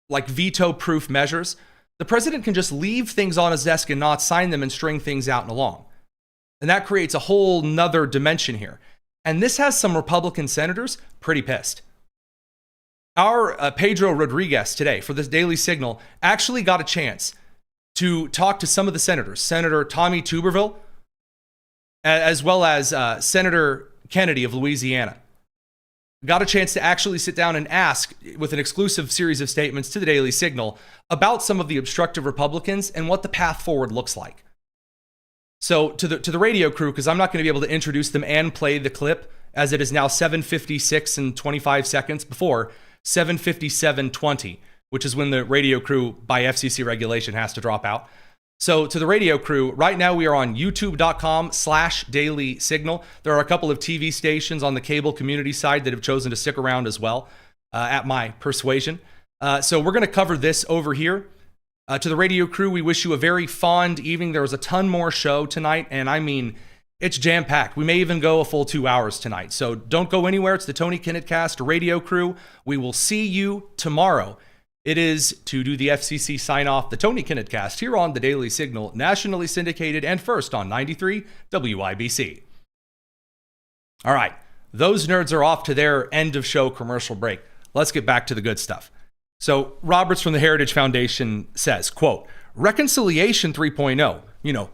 like veto-proof measures, the president can just leave things on his desk and not sign them and string things out and along. And that creates a whole nother dimension here. And this has some Republican senators pretty pissed. Our Pedro Rodriguez today for this Daily Signal actually got a chance to talk to some of the senators, Senator Tommy Tuberville, as well as Senator Kennedy of Louisiana. Got a chance to actually sit down and ask, with an exclusive series of statements to the Daily Signal, about some of the obstructive Republicans and what the path forward looks like. So to the radio crew, because I'm not going to be able to introduce them and play the clip, as it is now 7:56 and 25 seconds before 7:57:20, which is when the radio crew, by FCC regulation, has to drop out. So to the radio crew, right now we are on youtube.com/Daily Signal. There are a couple of TV stations on the cable community side that have chosen to stick around as well, at my persuasion. So we're going to cover this over here. To the radio crew, we wish you a very fond evening. There was a ton more show tonight, and I mean, it's jam-packed. We may even go a full 2 hours tonight. So don't go anywhere. It's the Tony Kinnett Cast radio crew. We will see you tomorrow. It is, to do the FCC sign-off, the Tony Kinnett Cast here on the Daily Signal, nationally syndicated and first on 93 WIBC. All right, those nerds are off to their end-of-show commercial break. Let's get back to the good stuff. So Roberts from the Heritage Foundation says, quote, Reconciliation 3.0,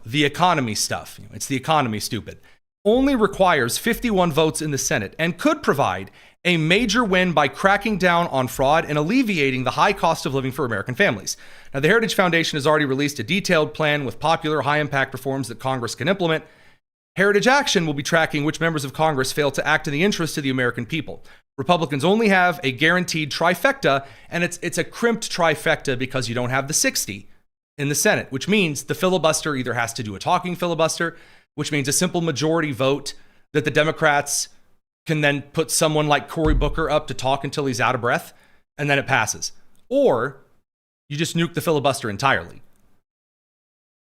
the economy stuff, it's the economy, stupid, only requires 51 votes in the Senate and could provide a major win by cracking down on fraud and alleviating the high cost of living for American families. Now, the Heritage Foundation has already released a detailed plan with popular high-impact reforms that Congress can implement. Heritage Action will be tracking which members of Congress fail to act in the interest of the American people. Republicans only have a guaranteed trifecta, and it's a crimped trifecta because you don't have the 60 in the Senate, which means the filibuster either has to do a talking filibuster, which means a simple majority vote that the Democrats can then put someone like Cory Booker up to talk until he's out of breath, and then it passes. Or you just nuke the filibuster entirely.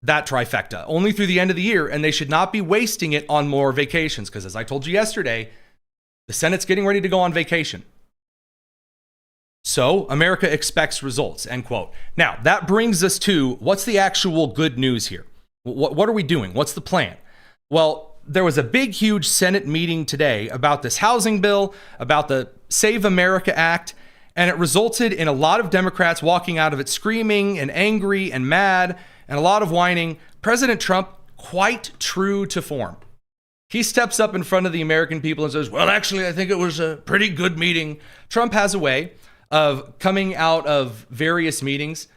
That trifecta, only through the end of the year, and they should not be wasting it on more vacations, because as I told you yesterday, the Senate's getting ready to go on vacation. So America expects results, end quote. Now, that brings us to what's the actual good news here? What are we doing? What's the plan? Well, there was a big, huge Senate meeting today about this housing bill, about the Save America Act, and it resulted in a lot of Democrats walking out of it screaming and angry and mad and a lot of whining. President Trump, quite true to form, he steps up in front of the American people and says, well, actually, I think it was a pretty good meeting. Trump has a way of coming out of various meetings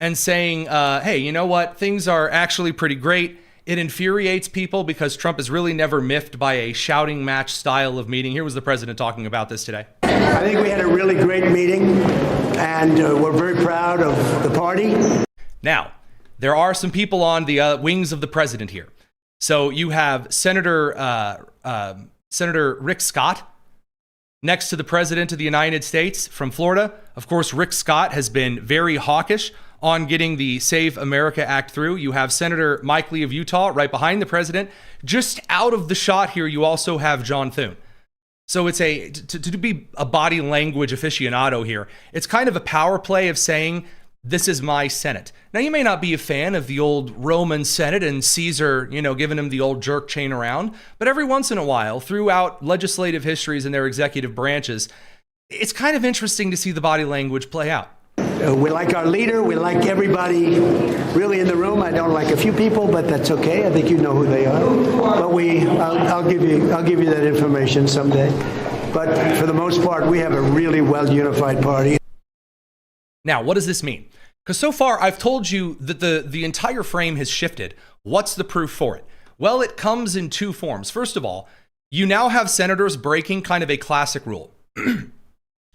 and saying, hey, you know what? Things are actually pretty great. It infuriates people because Trump is really never miffed by a shouting match style of meeting. Here was the president talking about this today. I think we had a really great meeting, and we're very proud of the party. Now, there are some people on the wings of the president here. So you have Senator Rick Scott next to the President of the United States from Florida. Of course, Rick Scott has been very hawkish on getting the Save America Act through. You have Senator Mike Lee of Utah right behind the president. Just out of the shot here, you also have John Thune. So it's to be a body language aficionado here, it's kind of a power play of saying, this is my Senate. Now, you may not be a fan of the old Roman Senate and Caesar, giving him the old jerk chain around, but every once in a while, throughout legislative histories and their executive branches, it's kind of interesting to see the body language play out. We like our leader. We like everybody really in the room. I don't like a few people, but that's okay. I think you know who they are. But I'll give you that information someday. But for the most part, we have a really well unified party. Now, what does this mean? Because so far, I've told you that the entire frame has shifted. What's the proof for it? Well, it comes in two forms. First of all, you now have senators breaking kind of a classic rule.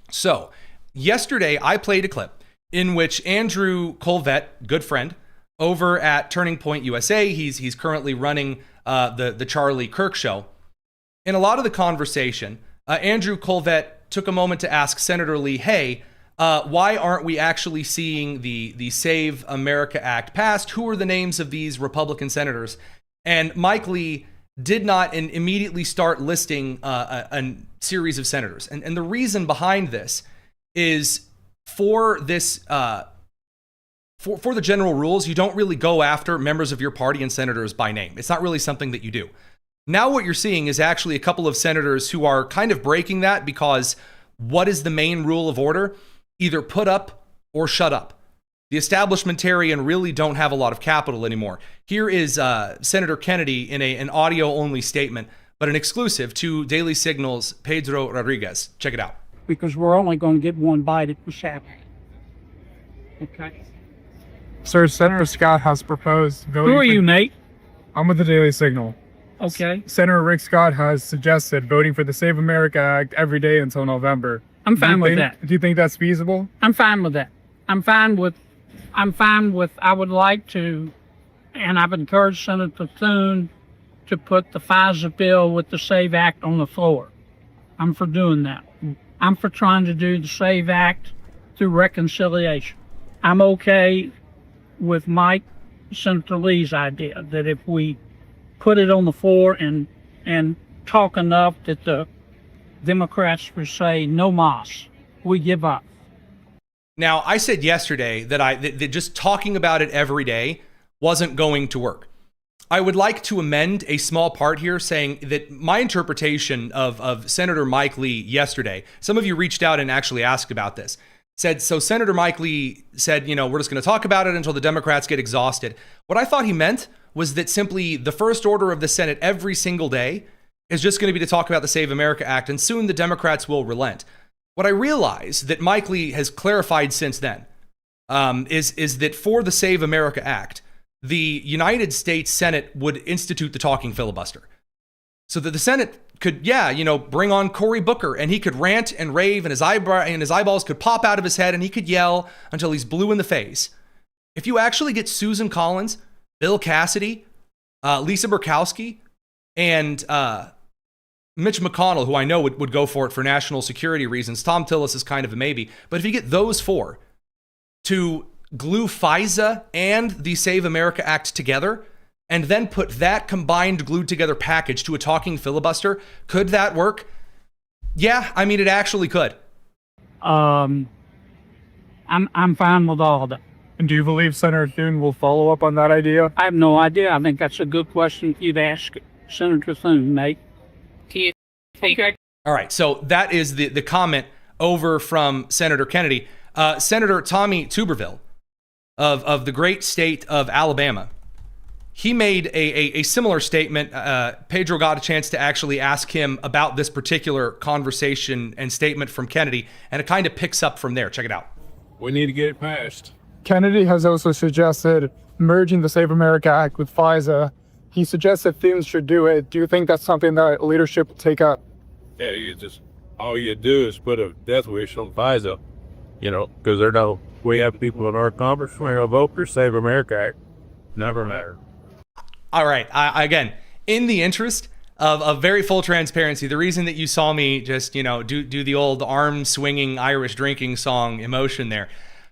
So, yesterday, I played a clip in which Andrew Colvett, good friend, over at Turning Point USA, he's currently running the Charlie Kirk show. In a lot of the conversation, Andrew Colvett took a moment to ask Senator Lee, hey, why aren't we actually seeing the Save America Act passed? Who are the names of these Republican senators? And Mike Lee did not immediately start listing a series of senators. And the reason behind this is for this, for the general rules, you don't really go after members of your party and senators by name. It's not really something that you do. Now what you're seeing is actually a couple of senators who are kind of breaking that, because what is the main rule of order? Either put up or shut up. The establishmentarian really don't have a lot of capital anymore. Here is Senator Kennedy in an audio-only statement, but an exclusive to Daily Signal's Pedro Rodriguez. Check it out. Because we're only going to get one bite at the apple. Okay. Sir, Senator Scott has proposed voting. Who are you, Nate? I'm with the Daily Signal. Okay. Senator Rick Scott has suggested voting for the Save America Act every day until November. I'm fine with that. Do you think that's feasible? I'm fine with that. I'm fine with, I would like to, and I've encouraged Senator Thune to put the FISA bill with the SAVE Act on the floor. I'm for doing that. I'm for trying to do the SAVE Act through reconciliation. I'm okay with Senator Lee's idea that if we put it on the floor and talk enough that the Democrats will say no mas, we give up. Now, I said yesterday that just talking about it every day wasn't going to work. I would like to amend a small part here, saying that my interpretation of Senator Mike Lee yesterday, some of you reached out and actually asked about this, said, so Senator Mike Lee said, we're just going to talk about it until the Democrats get exhausted. What I thought he meant was that simply the first order of the Senate every single day is just going to be to talk about the Save America Act, and soon the Democrats will relent. What I realize that Mike Lee has clarified since then is that for the Save America Act, the United States Senate would institute the talking filibuster, so that the Senate could, bring on Cory Booker, and he could rant and rave, and his eyeballs could pop out of his head, and he could yell until he's blue in the face. If you actually get Susan Collins, Bill Cassidy, Lisa Murkowski, and Mitch McConnell, who I know would go for it for national security reasons. Tom Tillis is kind of a maybe. But if you get those four to glue FISA and the Save America Act together, and then put that combined glued together package to a talking filibuster, could that work? Yeah, I mean, it actually could. I'm fine with all of that. And do you believe Senator Thune will follow up on that idea? I have no idea. I think that's a good question you'd ask Senator Thune, Nate. All right, so that is the comment over from Senator Kennedy. Senator Tommy Tuberville of the great state of Alabama, he made a similar statement. Pedro got a chance to actually ask him about this particular conversation and statement from Kennedy, and it kind of picks up from there. Check it out. We need to get it passed. Kennedy has also suggested merging the Save America Act with FISA. He suggested Thune should do it. Do you think that's something that leadership will take up? Yeah, all you do is put a death wish on FISA, because we have people in our Congress who are vote for Save America Act. Never matter. All right. Again, in the interest of very full transparency, the reason that you saw me just, do the old arm swinging Irish drinking song emotion there.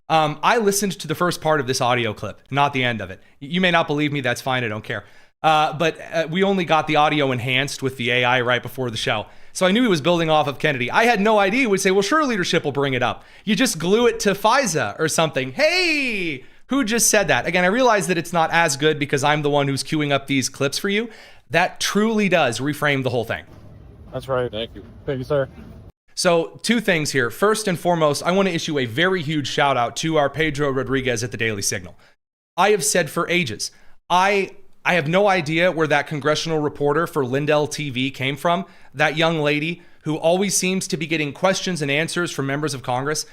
I listened to the first part of this audio clip, not the end of it. You may not believe me. That's fine. I don't care. But we only got the audio enhanced with the AI right before the show. So I knew he was building off of Kennedy. I had no idea he would say, well, sure, leadership will bring it up. You just glue it to FISA or something. Hey, who just said that? Again, I realize that it's not as good because I'm the one who's queuing up these clips for you. That truly does reframe the whole thing. That's right. Thank you. Thank you, sir. So 2 things here. First and foremost, I want to issue a very huge shout out to our Pedro Rodriguez at the Daily Signal. I have said for ages, I have no idea where that congressional reporter for Lindell TV came from, that young lady who always seems to be getting questions and answers from members of Congress.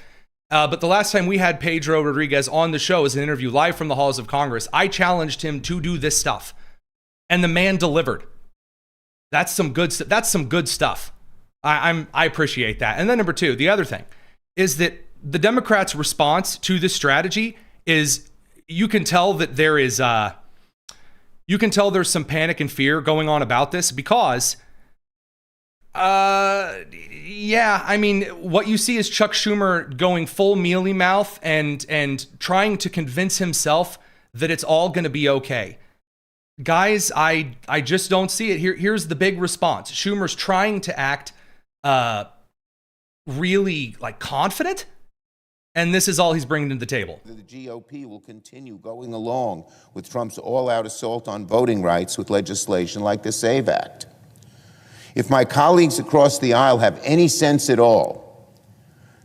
But the last time we had Pedro Rodriguez on the show as an interview live from the halls of Congress, I challenged him to do this stuff. And the man delivered. That's some good stuff. I appreciate that. And then number 2, the other thing is that the Democrats' response to this strategy is, you can tell that there is there's some panic and fear going on about this because, what you see is Chuck Schumer going full mealy mouth and trying to convince himself that it's all going to be okay. Guys, I just don't see it. Here's the big response. Schumer's trying to act really confident And this is all he's bringing to the table. The GOP will continue going along with Trump's all-out assault on voting rights with legislation like the SAVE Act. If my colleagues across the aisle have any sense at all,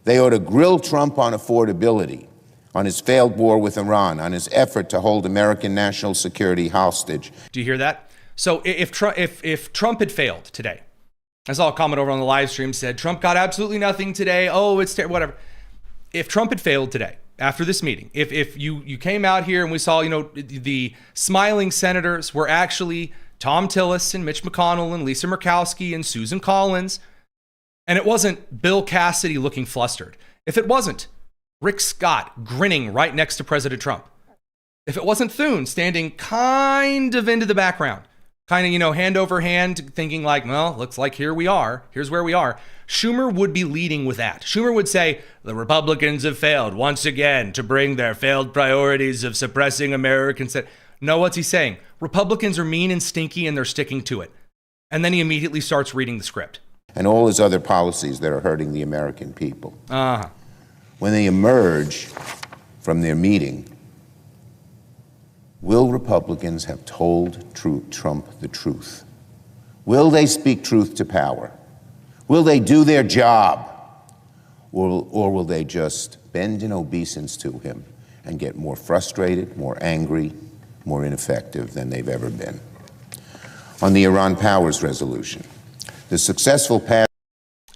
they ought to grill Trump on affordability, on his failed war with Iran, on his effort to hold American national security hostage. Do you hear that? So if Trump had failed today, I saw a comment over on the live stream said, Trump got absolutely nothing today. Oh, it's whatever. If Trump had failed today, after this meeting, if you came out here and we saw, the smiling senators were actually Tom Tillis and Mitch McConnell and Lisa Murkowski and Susan Collins, and it wasn't Bill Cassidy looking flustered, if it wasn't Rick Scott grinning right next to President Trump, if it wasn't Thune standing kind of into the background, kind of, hand over hand, thinking like, well, looks like here's where we are, Schumer would be leading with that. Schumer would say, the Republicans have failed once again to bring their failed priorities of suppressing Americans. No, what's he saying? Republicans are mean and stinky and they're sticking to it. And then he immediately starts reading the script. And all his other policies that are hurting the American people. When they emerge from their meeting, will Republicans have told Trump the truth? Will they speak truth to power? Will they do their job? Or will they just bend in obeisance to him and get more frustrated, more angry, more ineffective than they've ever been? On the Iran Powers Resolution, the successful passage.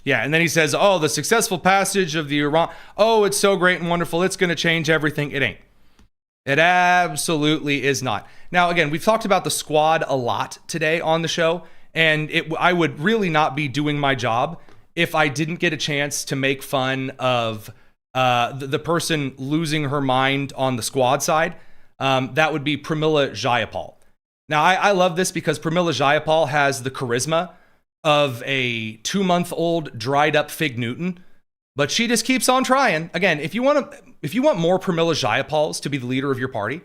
Yeah, and then he says, oh, the successful passage of the Iran, oh, it's so great and wonderful, it's going to change everything. It ain't. It absolutely is not. Now, again, we've talked about the squad a lot today on the show, and I would really not be doing my job if I didn't get a chance to make fun of the person losing her mind on the squad side. That would be Pramila Jayapal. Now, I love this because Pramila Jayapal has the charisma of a 2-month-old dried up Fig Newton, but she just keeps on trying. Again, if you want more Pramila Jayapals to be the leader of your party,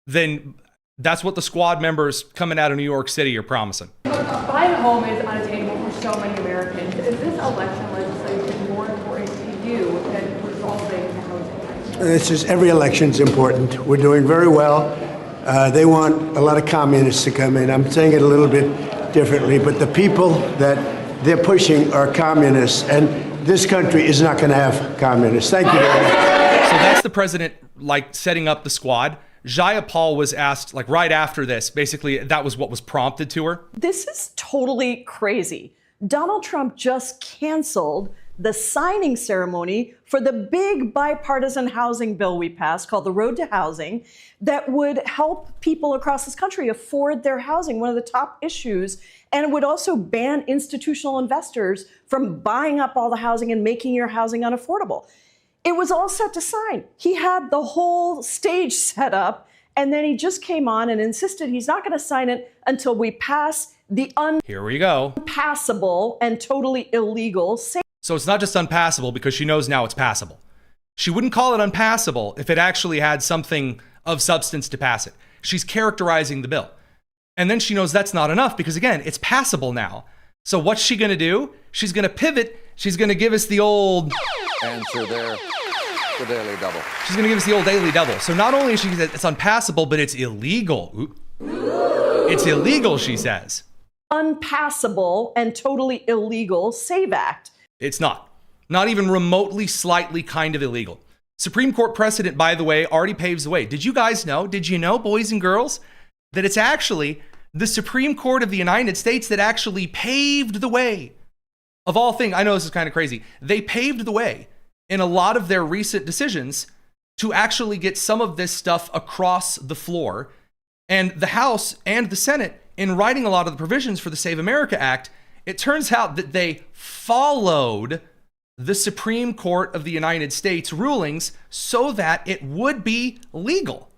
then that's what the squad members coming out of New York City are promising. Buying a home is unattainable for so many Americans. Is this election legislation more important to you than resolving housing? This is every election's important. We're doing very well. They want a lot of communists to come in. I'm saying it a little bit differently, but the people that they're pushing are communists, and this country is not going to have communists. Thank you very much. So that's the president, setting up the squad. Jayapal was asked, right after this, basically, that was what was prompted to her. This is totally crazy. Donald Trump just canceled the signing ceremony for the big bipartisan housing bill we passed called the Road to Housing that would help people across this country afford their housing, one of the top issues, and it would also ban institutional investors from buying up all the housing and making your housing unaffordable. It was all set to sign. He had the whole stage set up, and then he just came on and insisted he's not going to sign it until we pass the Here we go. unpassable and totally illegal. So it's not just unpassable because she knows now it's passable. She wouldn't call it unpassable if it actually had something of substance to pass it. She's characterizing the bill. And then she knows that's not enough because, again, it's passable now. So what's she going to do? She's going to pivot. She's going to give us the old... Answer there. The Daily Double. She's going to give us the old Daily Double. So not only is she it's unpassable, but it's illegal. It's illegal, she says. Unpassable and totally illegal SAVE Act. It's not. Not even remotely, slightly kind of illegal. Supreme Court precedent, by the way, already paves the way. Did you guys know, boys and girls, that it's actually the Supreme Court of the United States that actually paved the way? Of all things, I know this is kind of crazy. They paved the way in a lot of their recent decisions to actually get some of this stuff across the floor. And the House and the Senate, in writing a lot of the provisions for the Save America Act, it turns out that they followed the Supreme Court of the United States rulings so that it would be legal.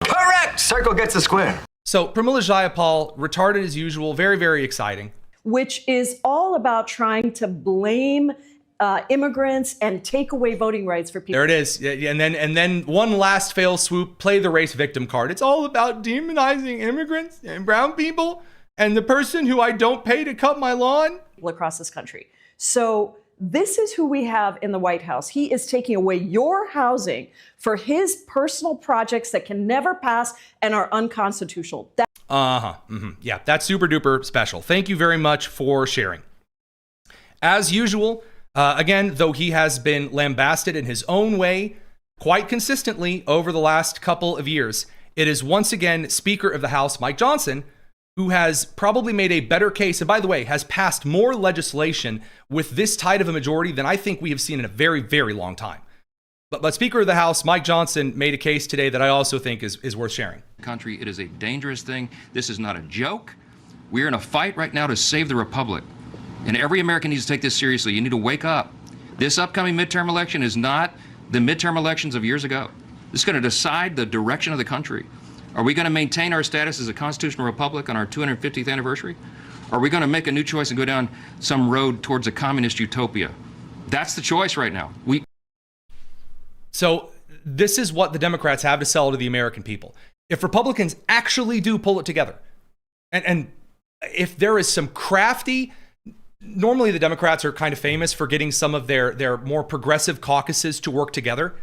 Correct! Circle gets a square. So Pramila Jayapal, retarded as usual, very, very exciting. Which is all about trying to blame immigrants and take away voting rights for people. There it is. Yeah, and then one last fail swoop, play the race victim card. It's all about demonizing immigrants and brown people and the person who I don't pay to cut my lawn. Across this country. So this is who we have in the White House. He is taking away your housing for his personal projects that can never pass and are unconstitutional. Yeah, that's super duper special. Thank you very much for sharing. As usual, again, though he has been lambasted in his own way quite consistently over the last couple of years, it is once again Speaker of the House, Mike Johnson, who has probably made a better case, and by the way, has passed more legislation with this tight of a majority than I think we have seen in a very, very long time. But Speaker of the House, Mike Johnson, made a case today that I also think is worth sharing. Country, it is a dangerous thing. This is not a joke. We're in a fight right now to save the republic. And every American needs to take this seriously. You need to wake up. This upcoming midterm election is not the midterm elections of years ago. This is going to decide the direction of the country. Are we going to maintain our status as a constitutional republic on our 250th anniversary? Or are we going to make a new choice and go down some road towards a communist utopia? That's the choice right now. So this is what the Democrats have to sell to the American people. If Republicans actually do pull it together, and if there is some crafty, normally the Democrats are kind of famous for getting some of their more progressive caucuses to work together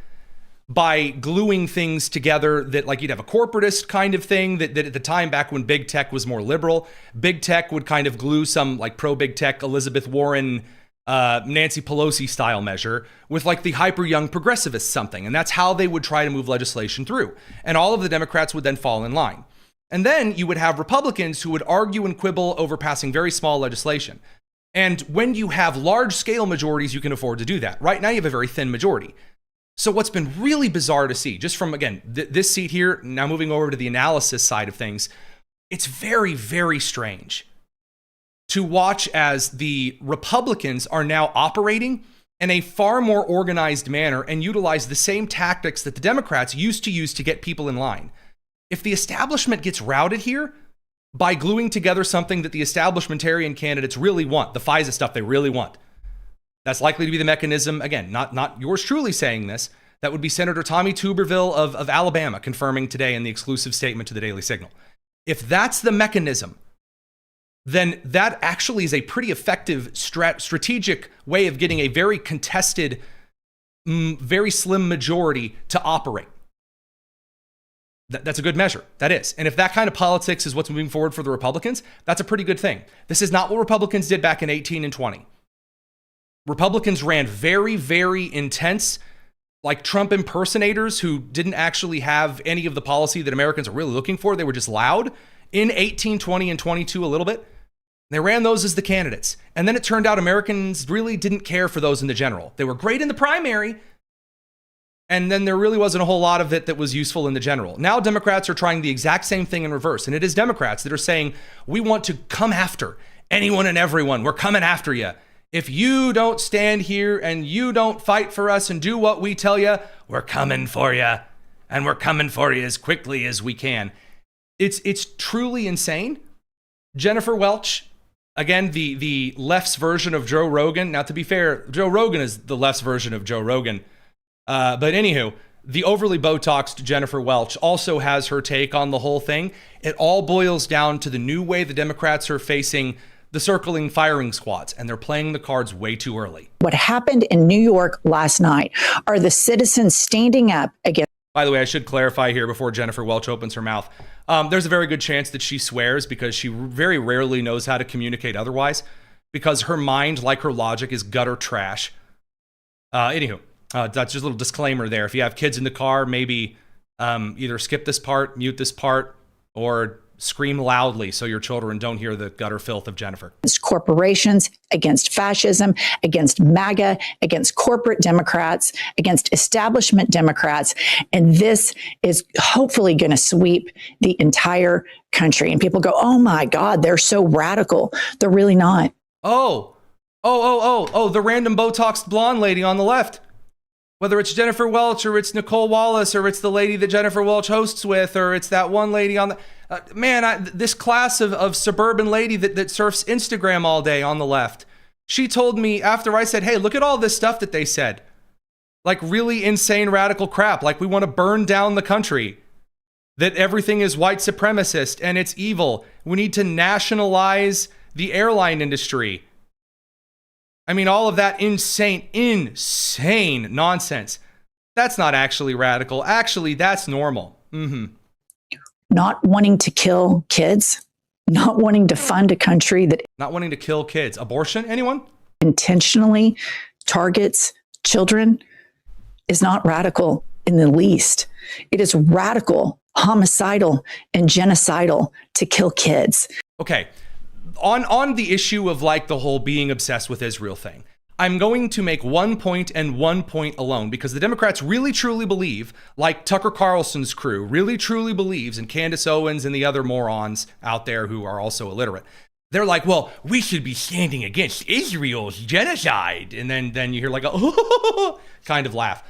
by gluing things together that, like, you'd have a corporatist kind of thing that at the time back when big tech was more liberal, big tech would kind of glue some like pro-big tech Elizabeth Warren, Nancy Pelosi style measure with like the hyper young progressivist something. And that's how they would try to move legislation through. And all of the Democrats would then fall in line. And then you would have Republicans who would argue and quibble over passing very small legislation. And when you have large scale majorities, you can afford to do that. Right now, you have a very thin majority. So what's been really bizarre to see, just from, again, this seat here, now moving over to the analysis side of things, it's very, very strange to watch as the Republicans are now operating in a far more organized manner and utilize the same tactics that the Democrats used to use to get people in line. If the establishment gets routed here by gluing together something that the establishmentarian candidates really want, the FISA stuff they really want, that's likely to be the mechanism. Again, not yours truly saying this. That would be Senator Tommy Tuberville of Alabama confirming today in the exclusive statement to the Daily Signal. If that's the mechanism, then that actually is a pretty effective strategic way of getting a very contested, very slim majority to operate. That's a good measure. That is. And if that kind of politics is what's moving forward for the Republicans, that's a pretty good thing. This is not what Republicans did back in 18 and 20. Republicans ran very, very intense, like Trump impersonators who didn't actually have any of the policy that Americans are really looking for. They were just loud in 18, 20, and 22 a little bit. They ran those as the candidates. And then it turned out Americans really didn't care for those in the general. They were great in the primary. And then there really wasn't a whole lot of it that was useful in the general. Now Democrats are trying the exact same thing in reverse. And it is Democrats that are saying, we want to come after anyone and everyone. We're coming after you. If you don't stand here and you don't fight for us and do what we tell you, we're coming for you. And we're coming for you as quickly as we can. It's truly insane. Jennifer Welch, again, the left's version of Joe Rogan. Now, to be fair, Joe Rogan is the left's version of Joe Rogan. But anywho, the overly Botoxed Jennifer Welch also has her take on the whole thing. It all boils down to the new way the Democrats are facing the circling firing squads, and they're playing the cards way too early. What happened in New York last night are the citizens standing up against. By the way, I should clarify here before Jennifer Welch opens her mouth. There's a very good chance that she swears because she very rarely knows how to communicate otherwise, because her mind, like her logic, is gutter trash. Anywho, that's just a little disclaimer there. If you have kids in the car, maybe either skip this part, mute this part, or scream loudly so your children don't hear the gutter filth of Jennifer. Against corporations, against fascism, against MAGA, against corporate Democrats, against establishment Democrats. And this is hopefully going to sweep the entire country. And people go, oh my God, they're so radical. They're really not. Oh, the random Botoxed blonde lady on the left. Whether it's Jennifer Welch or it's Nicole Wallace or it's the lady that Jennifer Welch hosts with or it's that one lady on the... this class of suburban lady that surfs Instagram all day on the left. She told me after I said, hey, look at all this stuff that they said. Like really insane radical crap. Like we want to burn down the country. That everything is white supremacist and it's evil. We need to nationalize the airline industry. I mean, all of that insane nonsense. That's not actually radical. Actually, that's normal. Not wanting to kill kids, not wanting to fund a country that Not wanting to kill kids. Abortion, anyone? intentionally targets children is not radical in the least. It is radical, homicidal, and genocidal to kill kids. Okay. On the issue of like the whole being obsessed with Israel thing, I'm going to make one point and one point alone, because the Democrats really truly believe, like Tucker Carlson's crew really truly believes, and Candace Owens and the other morons out there who are also illiterate. They're like, well, we should be standing against Israel's genocide. And then you hear like a kind of laugh.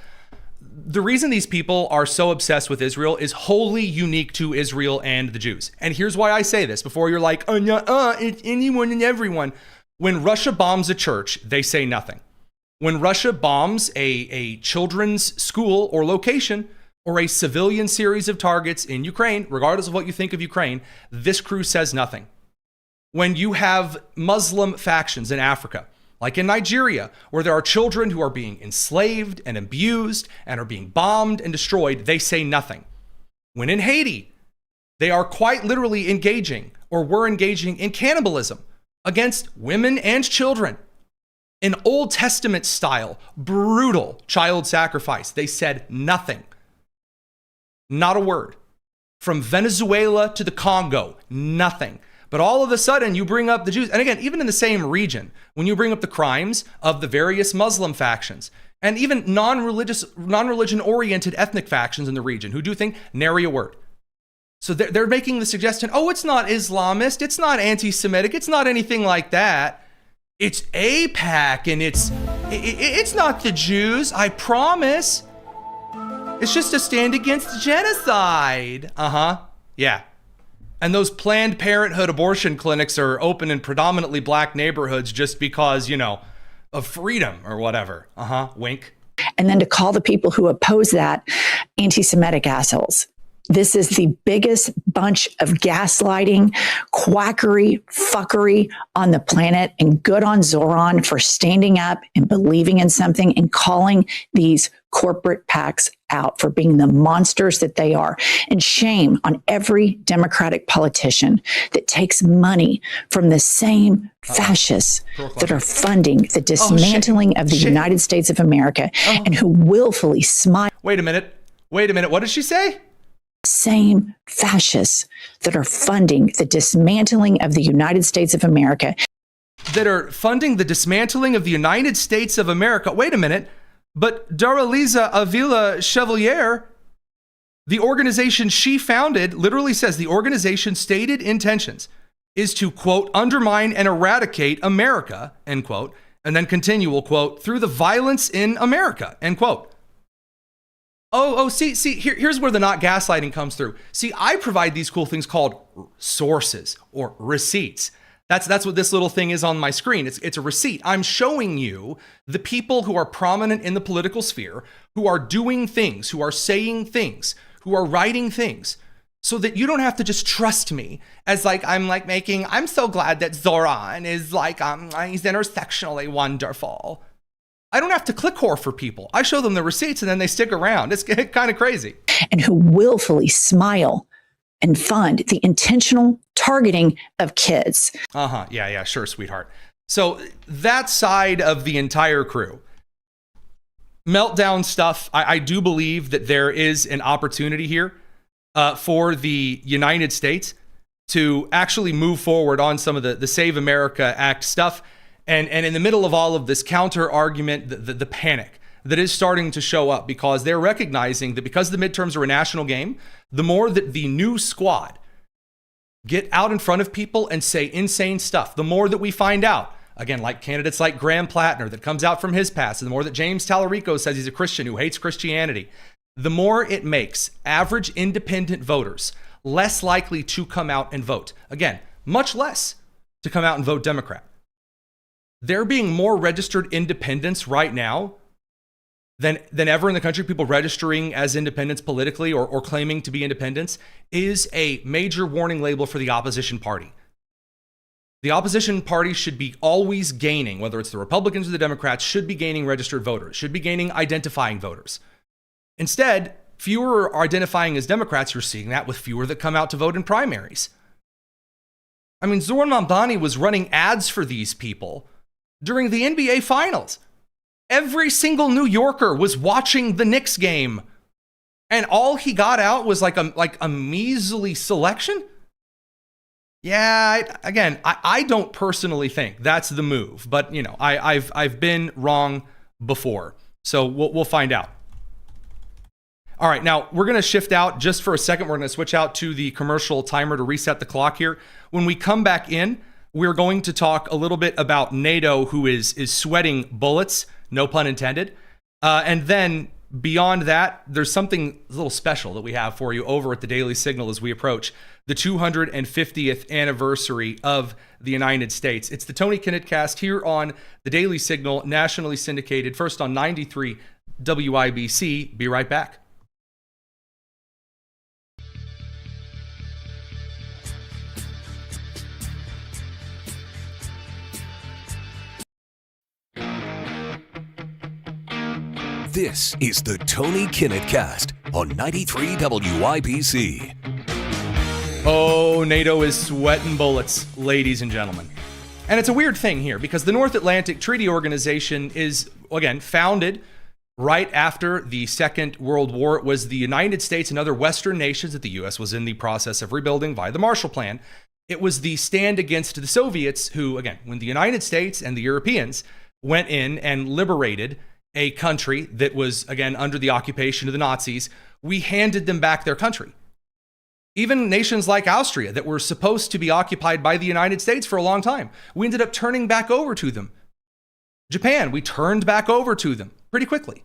The reason these people are so obsessed with Israel is wholly unique to Israel and the Jews. And here's why I say this before you're like, it's anyone and everyone. When Russia bombs a church, they say nothing. When Russia bombs a children's school or location or a civilian series of targets in Ukraine, regardless of what you think of Ukraine, this crew says nothing. When you have Muslim factions in Africa, like in Nigeria, where there are children who are being enslaved and abused and are being bombed and destroyed, they say nothing. When in Haiti, they are quite literally engaging or were engaging in cannibalism against women and children. In Old Testament style, brutal child sacrifice, they said nothing. Not a word. From Venezuela to the Congo, nothing. But all of a sudden, you bring up the Jews. And again, even in the same region, when you bring up the crimes of the various Muslim factions and even non-religion-oriented ethnic factions in the region who do think, nary a word. So they're making the suggestion, oh, it's not Islamist, it's not anti-Semitic, it's not anything like that. It's AIPAC, and it's not the Jews, I promise. It's just a stand against genocide. Yeah. And those Planned Parenthood abortion clinics are open in predominantly black neighborhoods just because, of freedom or whatever. Wink. And then to call the people who oppose that anti-Semitic assholes. This is the biggest bunch of gaslighting, quackery, fuckery on the planet. And good on Zoran for standing up and believing in something and calling these corporate PACs out for being the monsters that they are. And shame on every Democratic politician that takes money from the same fascists that are funding the dismantling of the United States of America and who willfully smile. Wait a minute. What did she say? Same fascists that are funding the dismantling of the United States of America. That are funding the dismantling of the United States of America. Wait a minute. But Doraliza Avila Chevalier, the organization she founded, literally says the organization's stated intentions is to, quote, undermine and eradicate America, end quote, and then continue, will quote, through the violence in America, end quote. See, here's where the not gaslighting comes through. See, I provide these cool things called sources or receipts. That's what this little thing is on my screen. It's a receipt. I'm showing you the people who are prominent in the political sphere, who are doing things, who are saying things, who are writing things, so that you don't have to just trust me as I'm so glad that Zoran is he's intersectionally wonderful. I don't have to click whore for people. I show them the receipts and then they stick around. It's kind of crazy. And who willfully smile and fund the intentional targeting of kids. Yeah, sure, sweetheart. So that side of the entire crew, meltdown stuff, I do believe that there is an opportunity here for the United States to actually move forward on some of the Save America Act stuff. And in the middle of all of this counter argument, the panic that is starting to show up, because they're recognizing that because the midterms are a national game, the more that the new squad get out in front of people and say insane stuff, the more that we find out, again, like candidates like Graham Plattner that comes out from his past, and the more that James Tallarico says he's a Christian who hates Christianity, the more it makes average independent voters less likely to come out and vote. Again, much less to come out and vote Democrat. There being more registered independents right now than ever in the country, people registering as independents politically or claiming to be independents, is a major warning label for the opposition party. The opposition parties should be always gaining, whether it's the Republicans or the Democrats, should be gaining registered voters, should be gaining identifying voters. Instead, fewer are identifying as Democrats. You're seeing that with fewer that come out to vote in primaries. I mean, Zoran Mamdani was running ads for these people during the NBA Finals. Every single New Yorker was watching the Knicks game, and all he got out was like a measly selection. Yeah, I don't personally think that's the move, but you know, I've been wrong before, so we'll find out. All right, now we're going to shift out just for a second. We're going to switch out to the commercial timer to reset the clock here. When we come back in, we're going to talk a little bit about NATO, who is sweating bullets, no pun intended. And then beyond that, there's something a little special that we have for you over at the Daily Signal as we approach the 250th anniversary of the United States. It's the Tony Kinnett Cast here on the Daily Signal, nationally syndicated, first on 93 WIBC. Be right back. This is the Tony Kinnett Cast on 93 WIBC. Oh, NATO is sweating bullets, ladies and gentlemen. And it's a weird thing here because the North Atlantic Treaty Organization is, again, founded right after the Second World War. It was the United States and other Western nations that the U.S. was in the process of rebuilding via the Marshall Plan. It was the stand against the Soviets who, again, when the United States and the Europeans went in and liberated a country that was, again, under the occupation of the Nazis, we handed them back their country. Even nations like Austria that were supposed to be occupied by the United States for a long time, we ended up turning back over to them. Japan, we turned back over to them pretty quickly.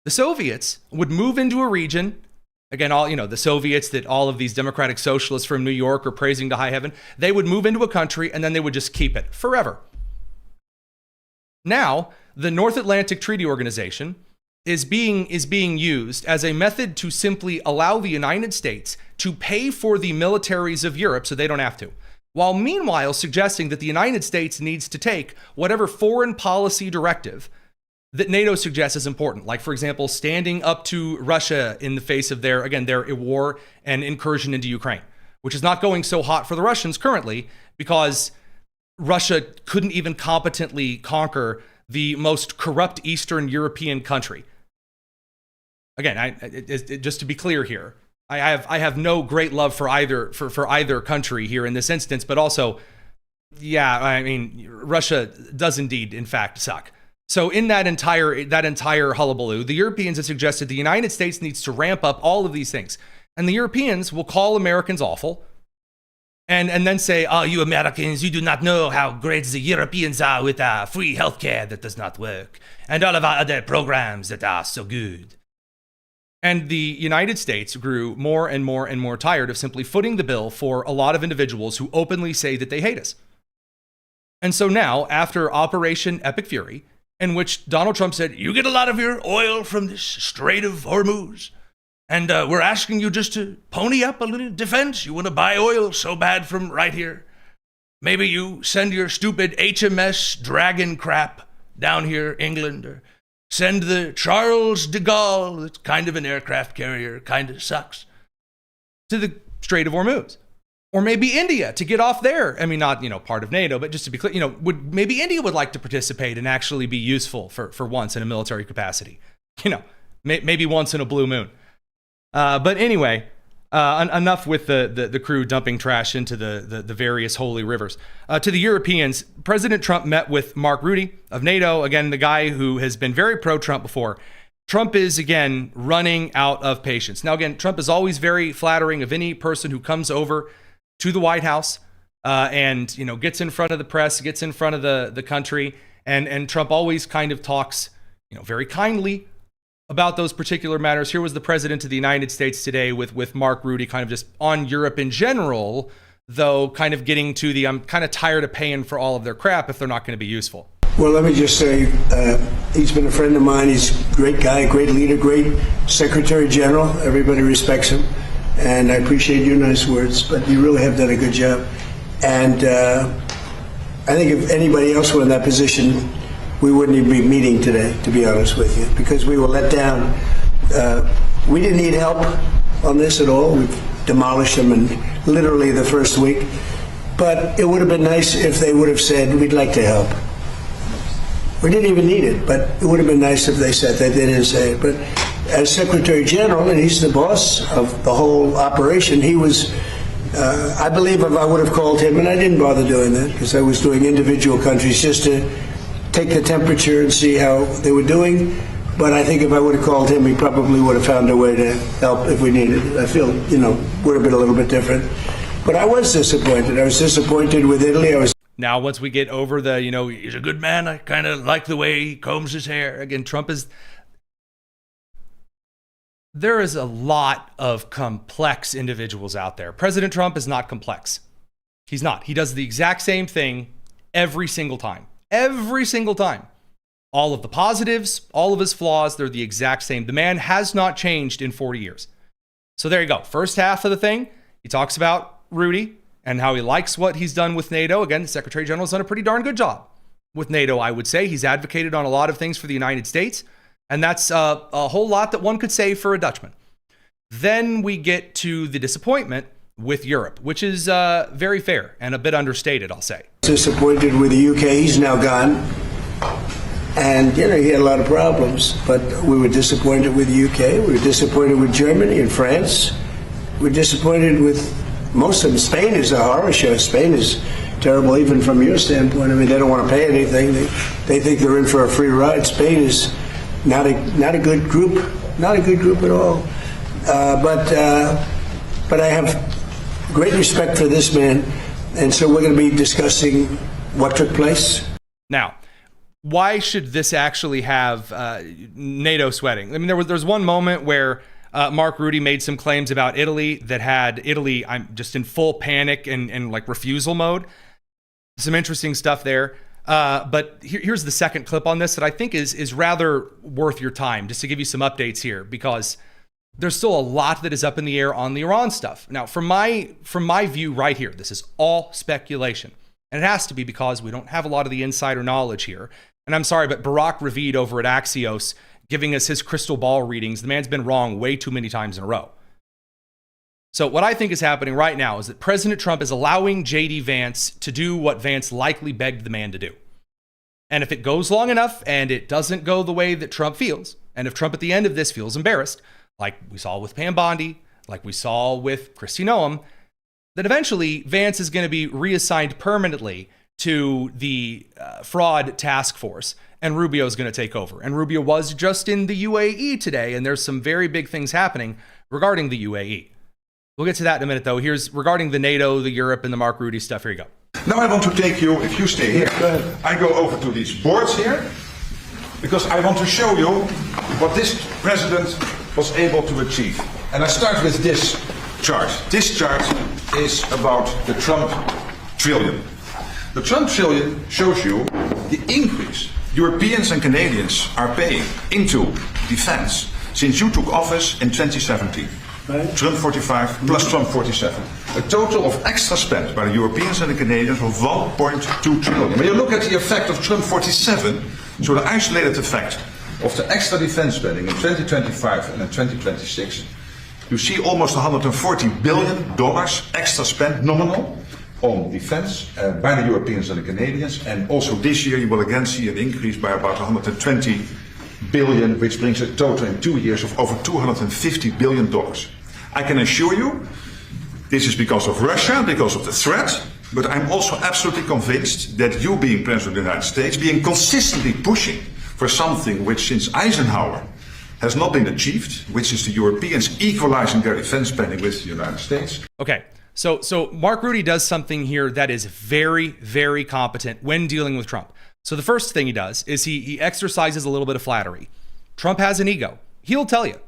The Soviets would move into a region, again, the Soviets that all of these democratic socialists from New York are praising to high heaven, they would move into a country and then they would just keep it forever. Now, the North Atlantic Treaty Organization is being used as a method to simply allow the United States to pay for the militaries of Europe so they don't have to, while meanwhile suggesting that the United States needs to take whatever foreign policy directive that NATO suggests is important, like, for example, standing up to Russia in the face of their war and incursion into Ukraine, which is not going so hot for the Russians currently because Russia couldn't even competently conquer the most corrupt Eastern European country. Again, just to be clear here, I have no great love for either country here in this instance, but also, yeah, I mean, Russia does indeed, in fact, suck. So in that entire hullabaloo, the Europeans have suggested the United States needs to ramp up all of these things, and the Europeans will call Americans awful. And then say, oh, you Americans, you do not know how great the Europeans are with our free healthcare that does not work, and all of our other programs that are so good. And the United States grew more and more and more tired of simply footing the bill for a lot of individuals who openly say that they hate us. And so now, after Operation Epic Fury, in which Donald Trump said, you get a lot of your oil from this Strait of Hormuz, and we're asking you just to pony up a little defense. You want to buy oil so bad from right here. Maybe you send your stupid HMS Dragon crap down here, England, or send the Charles de Gaulle, that's kind of an aircraft carrier, kind of sucks, to the Strait of Hormuz. Or maybe India to get off there. I mean, not, part of NATO, but just to be clear, maybe India would like to participate and actually be useful for once in a military capacity. Maybe once in a blue moon. But anyway, enough with the crew dumping trash into the various holy rivers. To the Europeans, President Trump met with Mark Rutte of NATO, again, the guy who has been very pro-Trump before. Trump is, again, running out of patience. Now, again, Trump is always very flattering of any person who comes over to the White House and, gets in front of the press, gets in front of the country. And Trump always kind of talks, very kindly about those particular matters. Here was the president of the United States today with Mark Rutte, kind of just on Europe in general, though kind of getting to I'm kind of tired of paying for all of their crap if they're not going to be useful. Well, let me just say, he's been a friend of mine. He's a great guy, great leader, great Secretary General. Everybody respects him. And I appreciate your nice words, but you really have done a good job. And I think if anybody else were in that position, we wouldn't even be meeting today, to be honest with you, because we were let down. We didn't need help on this at all. We've demolished them in literally the first week. But it would have been nice if they would have said, we'd like to help. We didn't even need it, but it would have been nice if they said that. They didn't say it. But as Secretary General, and he's the boss of the whole operation, he was, I believe if I would have called him, and I didn't bother doing that because I was doing individual countries just to take the temperature and see how they were doing. But I think if I would have called him, he probably would have found a way to help if we needed it. I feel, would have been a little bit different. But I was disappointed. I was disappointed with Italy. Now, once we get over the, he's a good man, I kind of like the way he combs his hair. Again, there is a lot of complex individuals out there. President Trump is not complex. He's not. He does the exact same thing every single time. Every single time. All of the positives, all of his flaws, they're the exact same. The man has not changed in 40 years. So there you go. First half of the thing, he talks about Rudy and how he likes what he's done with NATO. Again, the Secretary General has done a pretty darn good job with NATO, I would say. He's advocated on a lot of things for the United States, and that's a whole lot that one could say for a Dutchman. Then we get to the disappointment with Europe, which is very fair and a bit understated, I'll say. Disappointed with the UK. He's now gone. And, he had a lot of problems, but we were disappointed with the UK. We were disappointed with Germany and France. We were disappointed with most of them. Spain is a horror show. Spain is terrible, even from your standpoint. I mean, they don't want to pay anything. They think they're in for a free ride. Spain is not a good group, not a good group at all. But I have great respect for this man, and so we're going to be discussing what took place. Now, why should this actually have NATO sweating? I mean, there's one moment where Mark Rutte made some claims about Italy that had Italy just in full panic and like refusal mode. Some interesting stuff there. But here's the second clip on this that I think is rather worth your time, just to give you some updates here, because there's still a lot that is up in the air on the Iran stuff. Now, from my view right here, this is all speculation. And it has to be because we don't have a lot of the insider knowledge here. And I'm sorry, but Barack Ravid over at Axios giving us his crystal ball readings, the man's been wrong way too many times in a row. So what I think is happening right now is that President Trump is allowing J.D. Vance to do what Vance likely begged the man to do. And if it goes long enough and it doesn't go the way that Trump feels, and if Trump at the end of this feels embarrassed, like we saw with Pam Bondi, like we saw with Kristi Noem, then eventually Vance is going to be reassigned permanently to the fraud task force, and Rubio is going to take over. And Rubio was just in the UAE today, and there's some very big things happening regarding the UAE. We'll get to that in a minute, though. Here's regarding the NATO, the Europe, and the Mark Rutte stuff. Here you go. Now I want to take you, if you stay here, I go over to these boards here, because I want to show you what this president was able to achieve. And I start with this chart. This chart is about the Trump trillion. The Trump trillion shows you the increase Europeans and Canadians are paying into defense since you took office in 2017. Right. Trump 45 plus Trump 47. A total of extra spent by the Europeans and the Canadians of 1.2 trillion. When you look at the effect of Trump 47, so the isolated effect of the extra defense spending in 2025 and in 2026, you see almost $140 billion extra spent nominal on defense by the Europeans and the Canadians. And also this year you will again see an increase by about 120 billion, which brings a total in 2 years of over $250 billion. I can assure you this is because of Russia, because of the threat, but I'm also absolutely convinced that you being President of the United States, being consistently pushing for something which since Eisenhower has not been achieved, which is the Europeans equalizing their defense spending with the United States. Okay, so Mark Rutte does something here that is very, very competent when dealing with Trump. So the first thing he does is he exercises a little bit of flattery. Trump has an ego. He'll tell you.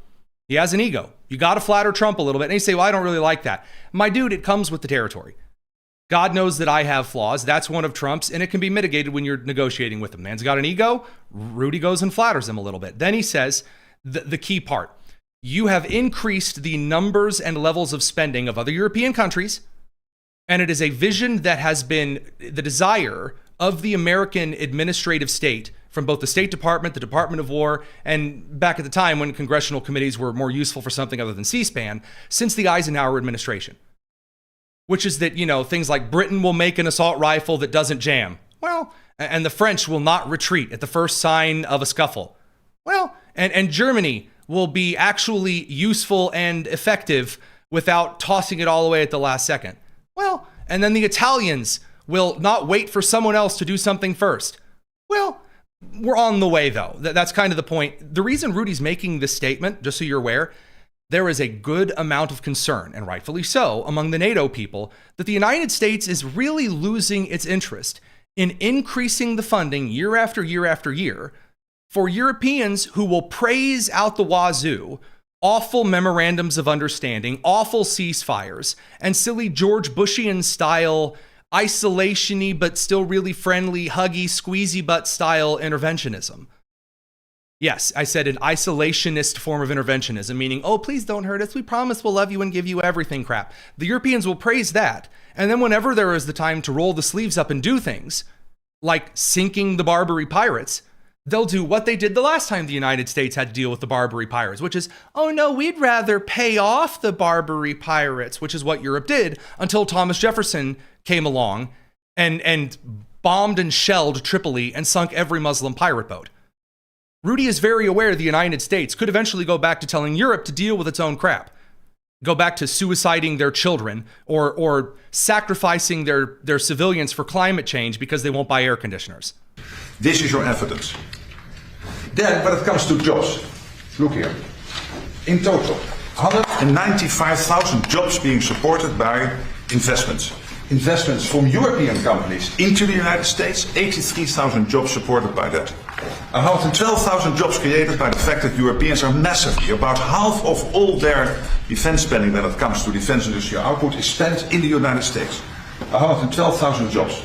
He has an ego. You got to flatter Trump a little bit. And you say, well, I don't really like that. My dude, it comes with the territory. God knows that I have flaws. That's one of Trump's, and it can be mitigated when you're negotiating with him. Man's got an ego. Rutte goes and flatters him a little bit. Then he says the key part. You have increased the numbers and levels of spending of other European countries, and it is a vision that has been the desire of the American administrative state from both the State Department, the Department of War, and back at the time when congressional committees were more useful for something other than C-SPAN, since the Eisenhower administration. Which is that, things like Britain will make an assault rifle that doesn't jam. Well, and the French will not retreat at the first sign of a scuffle. Well, and Germany will be actually useful and effective without tossing it all away at the last second. Well, and then the Italians will not wait for someone else to do something first. Well, we're on the way, though. That's kind of the point. The reason Rudy's making this statement, just so you're aware, there is a good amount of concern, and rightfully so, among the NATO people, that the United States is really losing its interest in increasing the funding year after year after year for Europeans who will praise out the wazoo awful memorandums of understanding, awful ceasefires, and silly George Bushian style isolation-y but still really friendly, huggy, squeezy butt style interventionism. Yes, I said an isolationist form of interventionism, meaning, oh, please don't hurt us. We promise we'll love you and give you everything crap. The Europeans will praise that. And then whenever there is the time to roll the sleeves up and do things, like sinking the Barbary pirates, they'll do what they did the last time the United States had to deal with the Barbary pirates, which is, oh no, we'd rather pay off the Barbary pirates, which is what Europe did until Thomas Jefferson came along and bombed and shelled Tripoli and sunk every Muslim pirate boat. Rudy is very aware the United States could eventually go back to telling Europe to deal with its own crap. Go back to suiciding their children or sacrificing their civilians for climate change because they won't buy air conditioners. This is your evidence. Then, when it comes to jobs, look here. In total, 195,000 jobs being supported by investments. Investments from European companies into the United States, 83,000 jobs supported by that. 112,000 jobs created by the fact that Europeans are massively, about half of all their defense spending when it comes to defense industrial output is spent in the United States. 112,000 jobs.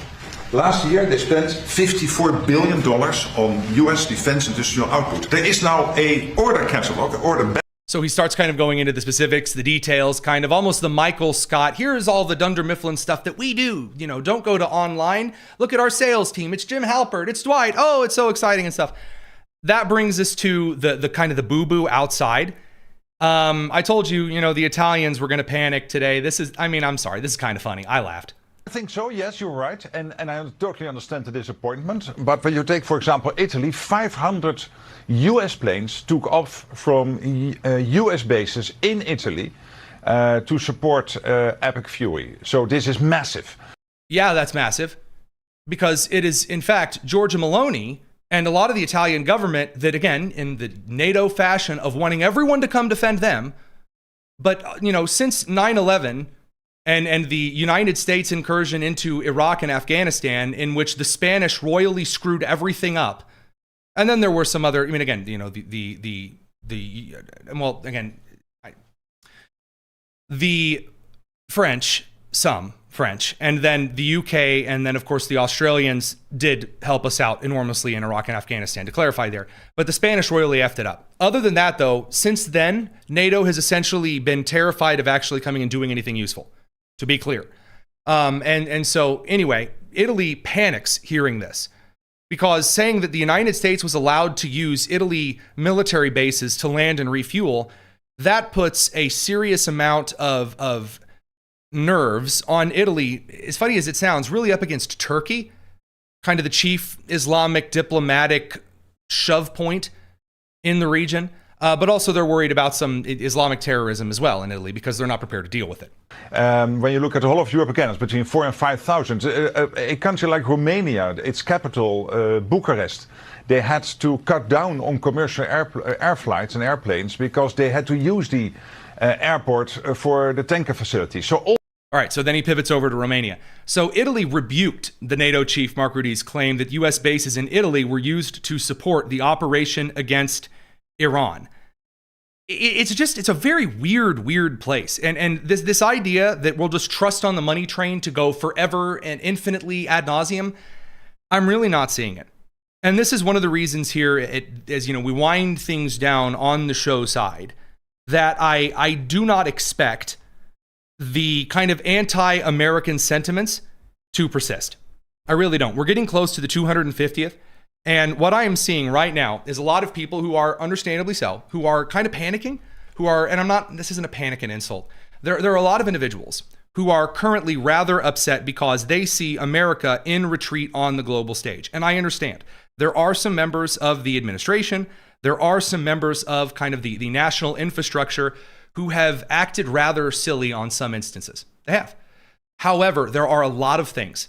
Last year they spent $54 billion on US defense industrial output. There is now a order catalog, So he starts kind of going into the specifics, the details, kind of almost the Michael Scott, here's all the Dunder Mifflin stuff that we do. Don't go to online. Look at our sales team. It's Jim Halpert. It's Dwight. Oh, it's so exciting and stuff. That brings us to the kind of the boo-boo outside. I told you, the Italians were going to panic today. I'm sorry. This is kind of funny. I laughed. I think so, yes, you're right. And I totally understand the disappointment. But when you take, for example, Italy, 500 US planes took off from US bases in Italy to support Epic Fury. So this is massive. Yeah, that's massive. Because it is, in fact, Giorgia Meloni and a lot of the Italian government that, again, in the NATO fashion of wanting everyone to come defend them. But, since 9/11... And the United States incursion into Iraq and Afghanistan, in which the Spanish royally screwed everything up, and then there were some other. The French, some French, and then the UK, and then of course the Australians did help us out enormously in Iraq and Afghanistan. To clarify there, but the Spanish royally effed it up. Other than that, though, since then NATO has essentially been terrified of actually coming and doing anything useful. To be clear. And so anyway, Italy panics hearing this because saying that the United States was allowed to use Italy military bases to land and refuel, that puts a serious amount of nerves on Italy, as funny as it sounds, really up against Turkey, kind of the chief Islamic diplomatic shove point in the region. But also they're worried about some Islamic terrorism as well in Italy because they're not prepared to deal with it. When you look at the whole of Europe, again, it's between 4,000 and 5,000. A country like Romania, its capital, Bucharest, they had to cut down on commercial air flights and airplanes because they had to use the airport for the tanker facility. All right, so then he pivots over to Romania. So Italy rebuked the NATO chief Mark Rutte's claim that U.S. bases in Italy were used to support the operation against Iran. It's a very weird place. And this idea that we'll just trust on the money train to go forever and infinitely ad nauseum, I'm really not seeing it. And this is one of the reasons here, as we wind things down on the show side, that I do not expect the kind of anti-American sentiments to persist. I really don't. We're getting close to the 250th. And what I am seeing right now is a lot of people who are, understandably so, who are kind of panicking, this isn't a panic and insult. There are a lot of individuals who are currently rather upset because they see America in retreat on the global stage. And I understand. There are some members of the administration, there are some members of kind of the national infrastructure who have acted rather silly on some instances. They have. However, there are a lot of things,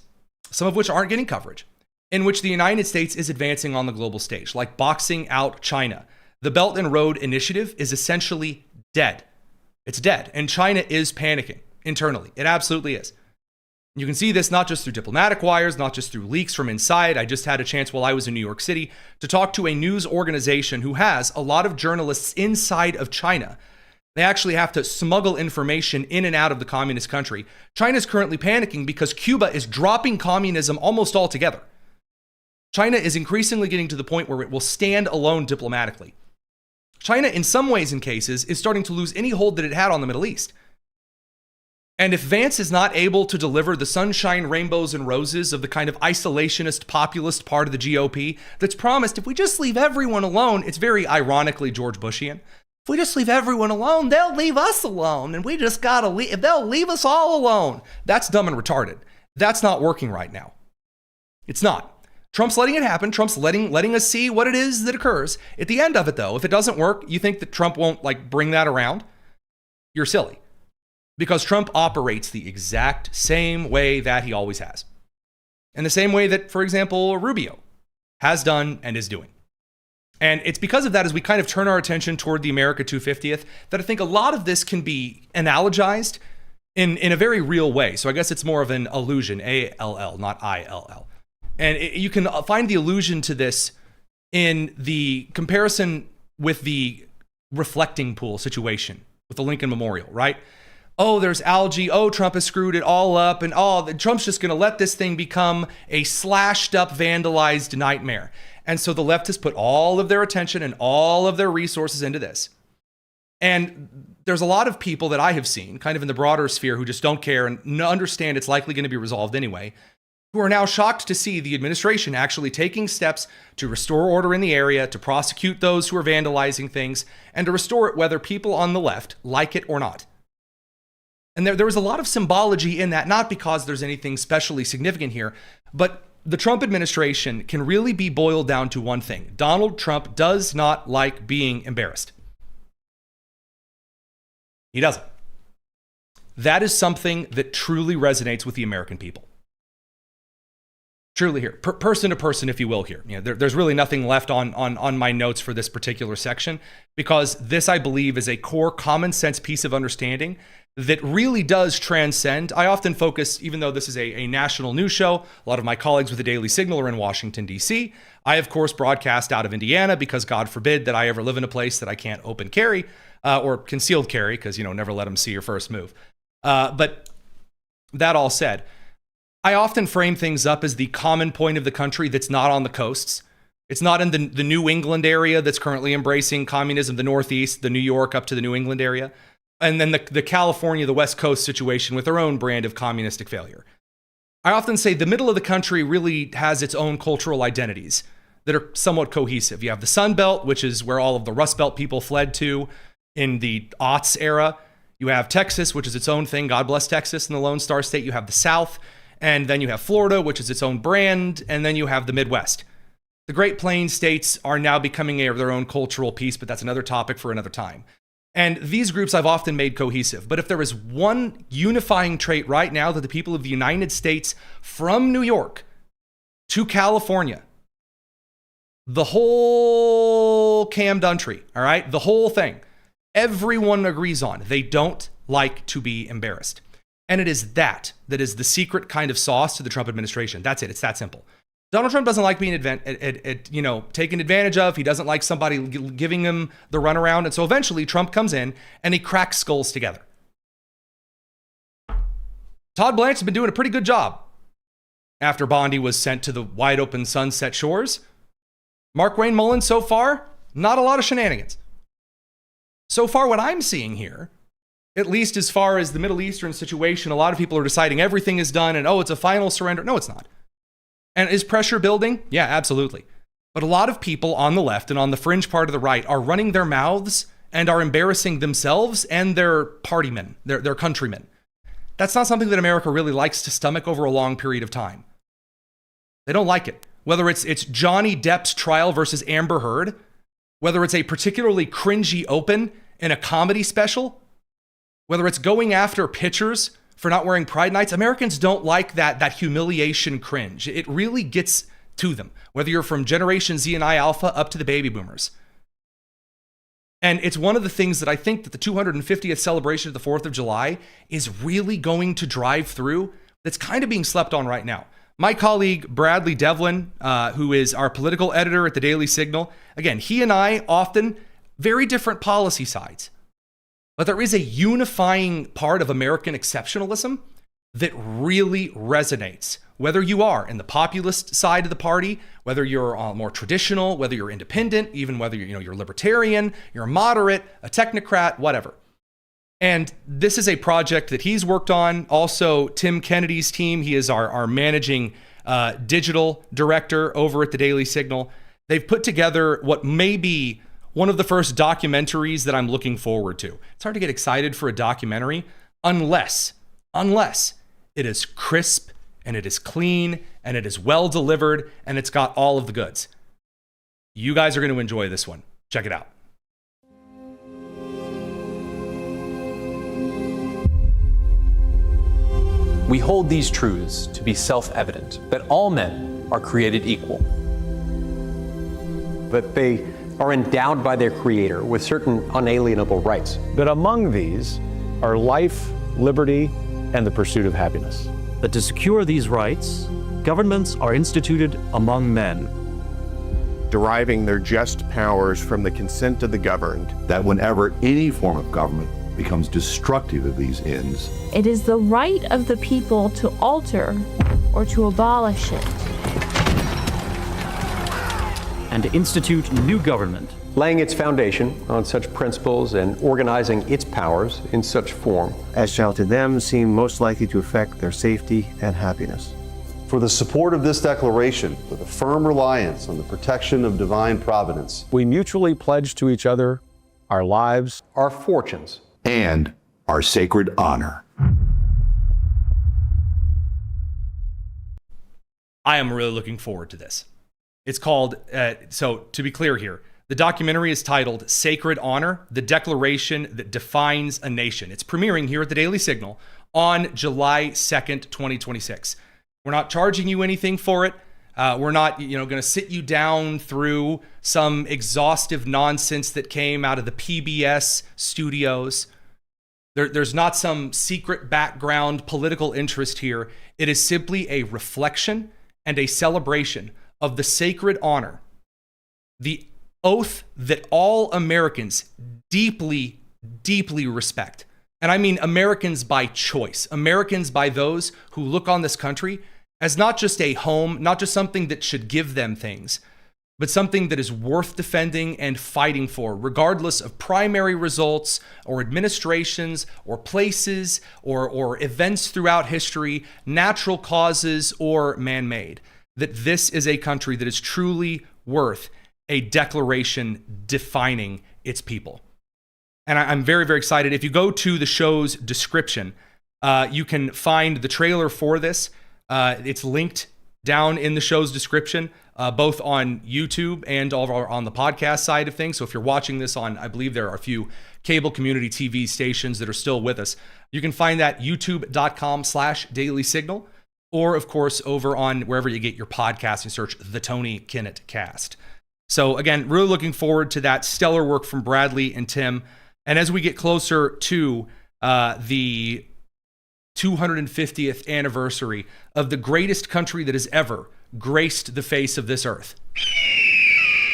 some of which aren't getting coverage, in which the United States is advancing on the global stage, like boxing out China. The Belt and Road Initiative is essentially dead. It's dead, and China is panicking internally. It absolutely is. You can see this not just through diplomatic wires, not just through leaks from inside. I just had a chance while I was in New York City to talk to a news organization who has a lot of journalists inside of China. They actually have to smuggle information in and out of the communist country. China is currently panicking because Cuba is dropping communism almost altogether. China is increasingly getting to the point where it will stand alone diplomatically. China, in some ways and cases, is starting to lose any hold that it had on the Middle East. And if Vance is not able to deliver the sunshine, rainbows, and roses of the kind of isolationist, populist part of the GOP that's promised, if we just leave everyone alone, it's very ironically George Bushian. If we just leave everyone alone, they'll leave us alone, and we just gotta leave. They'll leave us all alone. That's dumb and retarded. That's not working right now. It's not. Trump's letting it happen. Trump's letting us see what it is that occurs. At the end of it, though, if it doesn't work, you think that Trump won't bring that around? You're silly. Because Trump operates the exact same way that he always has. And the same way that, for example, Rubio has done and is doing. And it's because of that, as we kind of turn our attention toward the America 250th, that I think a lot of this can be analogized in a very real way. So I guess it's more of an illusion, A-L-L, not I-L-L. And you can find the allusion to this in the comparison with the reflecting pool situation with the Lincoln Memorial, right? Oh, there's algae. Oh, Trump has screwed it all up. And Trump's just going to let this thing become a slashed up, vandalized nightmare. And so the leftists put all of their attention and all of their resources into this. And there's a lot of people that I have seen kind of in the broader sphere who just don't care and understand it's likely going to be resolved anyway, who are now shocked to see the administration actually taking steps to restore order in the area, to prosecute those who are vandalizing things, and to restore it whether people on the left like it or not. And there was a lot of symbology in that, not because there's anything specially significant here, but the Trump administration can really be boiled down to one thing. Donald Trump does not like being embarrassed. He doesn't. That is something that truly resonates with the American people. Truly here, person to person, if you will here. There's really nothing left on my notes for this particular section, because this, I believe, is a core common sense piece of understanding that really does transcend. I often focus, even though this is a national news show, a lot of my colleagues with the Daily Signal are in Washington, D.C. I, of course, broadcast out of Indiana because God forbid that I ever live in a place that I can't open carry or concealed carry, because, never let them see your first move. But that all said, I often frame things up as the common point of the country that's not on the coasts. It's not in the New England area that's currently embracing communism, the Northeast, the New York up to the New England area, and then the California, the West Coast situation with their own brand of communistic failure. I often say the middle of the country really has its own cultural identities that are somewhat cohesive. You have the Sun Belt, which is where all of the Rust Belt people fled to in the aughts era. You have Texas, which is its own thing. God bless Texas and the Lone Star State. You have the South. And then you have Florida, which is its own brand. And then you have the Midwest. The Great Plains states are now becoming their own cultural piece, but that's another topic for another time. And these groups I've often made cohesive. But if there is one unifying trait right now that the people of the United States from New York to California, the whole camdountry, all right, the whole thing, everyone agrees on, they don't like to be embarrassed. And it is that is the secret kind of sauce to the Trump administration. That's it. It's that simple. Donald Trump doesn't like being taken advantage of. He doesn't like somebody giving him the runaround. And so eventually Trump comes in and he cracks skulls together. Todd Blanche has been doing a pretty good job after Bondi was sent to the wide open Sunset Shores. Mark Wayne Mullin, so far, not a lot of shenanigans. So far, what I'm seeing here, at least as far as the Middle Eastern situation, a lot of people are deciding everything is done and, it's a final surrender. No, it's not. And is pressure building? Yeah, absolutely. But a lot of people on the left and on the fringe part of the right are running their mouths and are embarrassing themselves and their partymen, their countrymen. That's not something that America really likes to stomach over a long period of time. They don't like it. Whether it's Johnny Depp's trial versus Amber Heard, whether it's a particularly cringy open in a comedy special, whether it's going after pitchers for not wearing Pride Nights, Americans don't like that humiliation cringe. It really gets to them, whether you're from Generation Z and I Alpha up to the baby boomers. And it's one of the things that I think that the 250th celebration of the 4th of July is really going to drive through that's kind of being slept on right now. My colleague, Bradley Devlin, who is our political editor at the Daily Signal, again, he and I often very different policy sides. But there is a unifying part of American exceptionalism that really resonates. Whether you are in the populist side of the party, whether you're more traditional, whether you're independent, even whether you're libertarian, you're a moderate, a technocrat, whatever. And this is a project that he's worked on. Also, Tim Kennedy's team, he is our managing digital director over at the Daily Signal. They've put together what may be one of the first documentaries that I'm looking forward to. It's hard to get excited for a documentary unless it is crisp and it is clean and it is well delivered and it's got all of the goods. You guys are going to enjoy this one. Check it out. We hold these truths to be self-evident, that all men are created equal, that they are endowed by their Creator with certain unalienable rights, that among these are life, liberty, and the pursuit of happiness. That to secure these rights, governments are instituted among men, deriving their just powers from the consent of the governed. That whenever any form of government becomes destructive of these ends, it is the right of the people to alter or to abolish it, and to institute new government, laying its foundation on such principles and organizing its powers in such form as shall to them seem most likely to affect their safety and happiness. For the support of this declaration, with a firm reliance on the protection of divine providence, we mutually pledge to each other our lives, our fortunes, and our sacred honor. I am really looking forward to this. It's called, so to be clear here, the documentary is titled Sacred Honor, the Declaration That Defines a Nation. It's premiering here at the Daily Signal on July 2nd, 2026. We're not charging you anything for it. We're not, going to sit you down through some exhaustive nonsense that came out of the PBS studios. There's not some secret background political interest here. It is simply a reflection and a celebration of the sacred honor, the oath that all Americans deeply, deeply respect. And I mean Americans by choice, Americans by those who look on this country as not just a home, not just something that should give them things, but something that is worth defending and fighting for, regardless of primary results or administrations or places or events throughout history, natural causes or man-made. That this is a country that is truly worth a declaration defining its people. And I'm very, very excited. If you go to the show's description, you can find the trailer for this. It's linked down in the show's description, both on YouTube and on the podcast side of things. So if you're watching this on, I believe there are a few cable community TV stations that are still with us. You can find that youtube.com/Daily Signal, or of course over on wherever you get your podcast and search The Tony Kinnett Cast. So again, really looking forward to that stellar work from Bradley and Tim. And as we get closer to the 250th anniversary of the greatest country that has ever graced the face of this earth,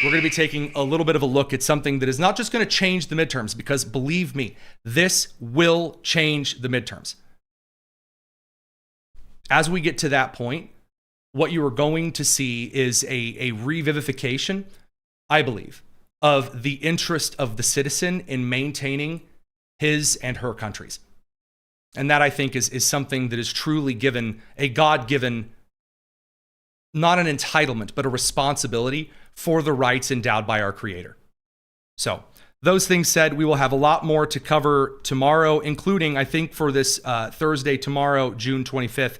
we're going to be taking a little bit of a look at something that is not just going to change the midterms, because believe me, this will change the midterms. As we get to that point, what you are going to see is a revivification, I believe, of the interest of the citizen in maintaining his and her countries. And that, I think, is something that is truly given, a God-given not an entitlement, but a responsibility for the rights endowed by our Creator. So, those things said, we will have a lot more to cover tomorrow, including, I think, for this Thursday, tomorrow, June 25th,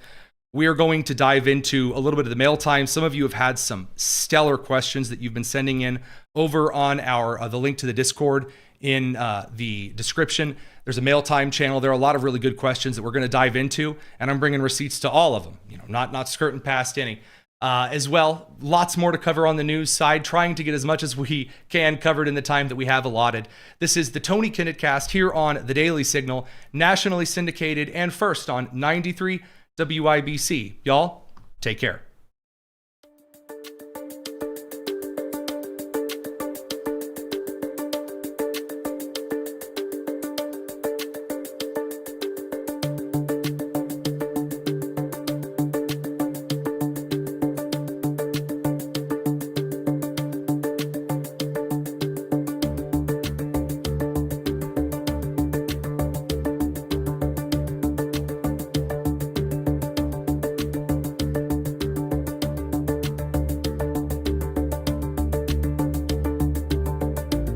we are going to dive into a little bit of the mail time. Some of you have had some stellar questions that you've been sending in over on our the link to the Discord in the description. There's a mail time channel. There are a lot of really good questions that we're going to dive into, and I'm bringing receipts to all of them. Not skirting past any. As well, lots more to cover on the news side, trying to get as much as we can covered in the time that we have allotted. This is the Tony Kinnett Cast here on The Daily Signal, nationally syndicated and first on 93 WIBC. Y'all, take care.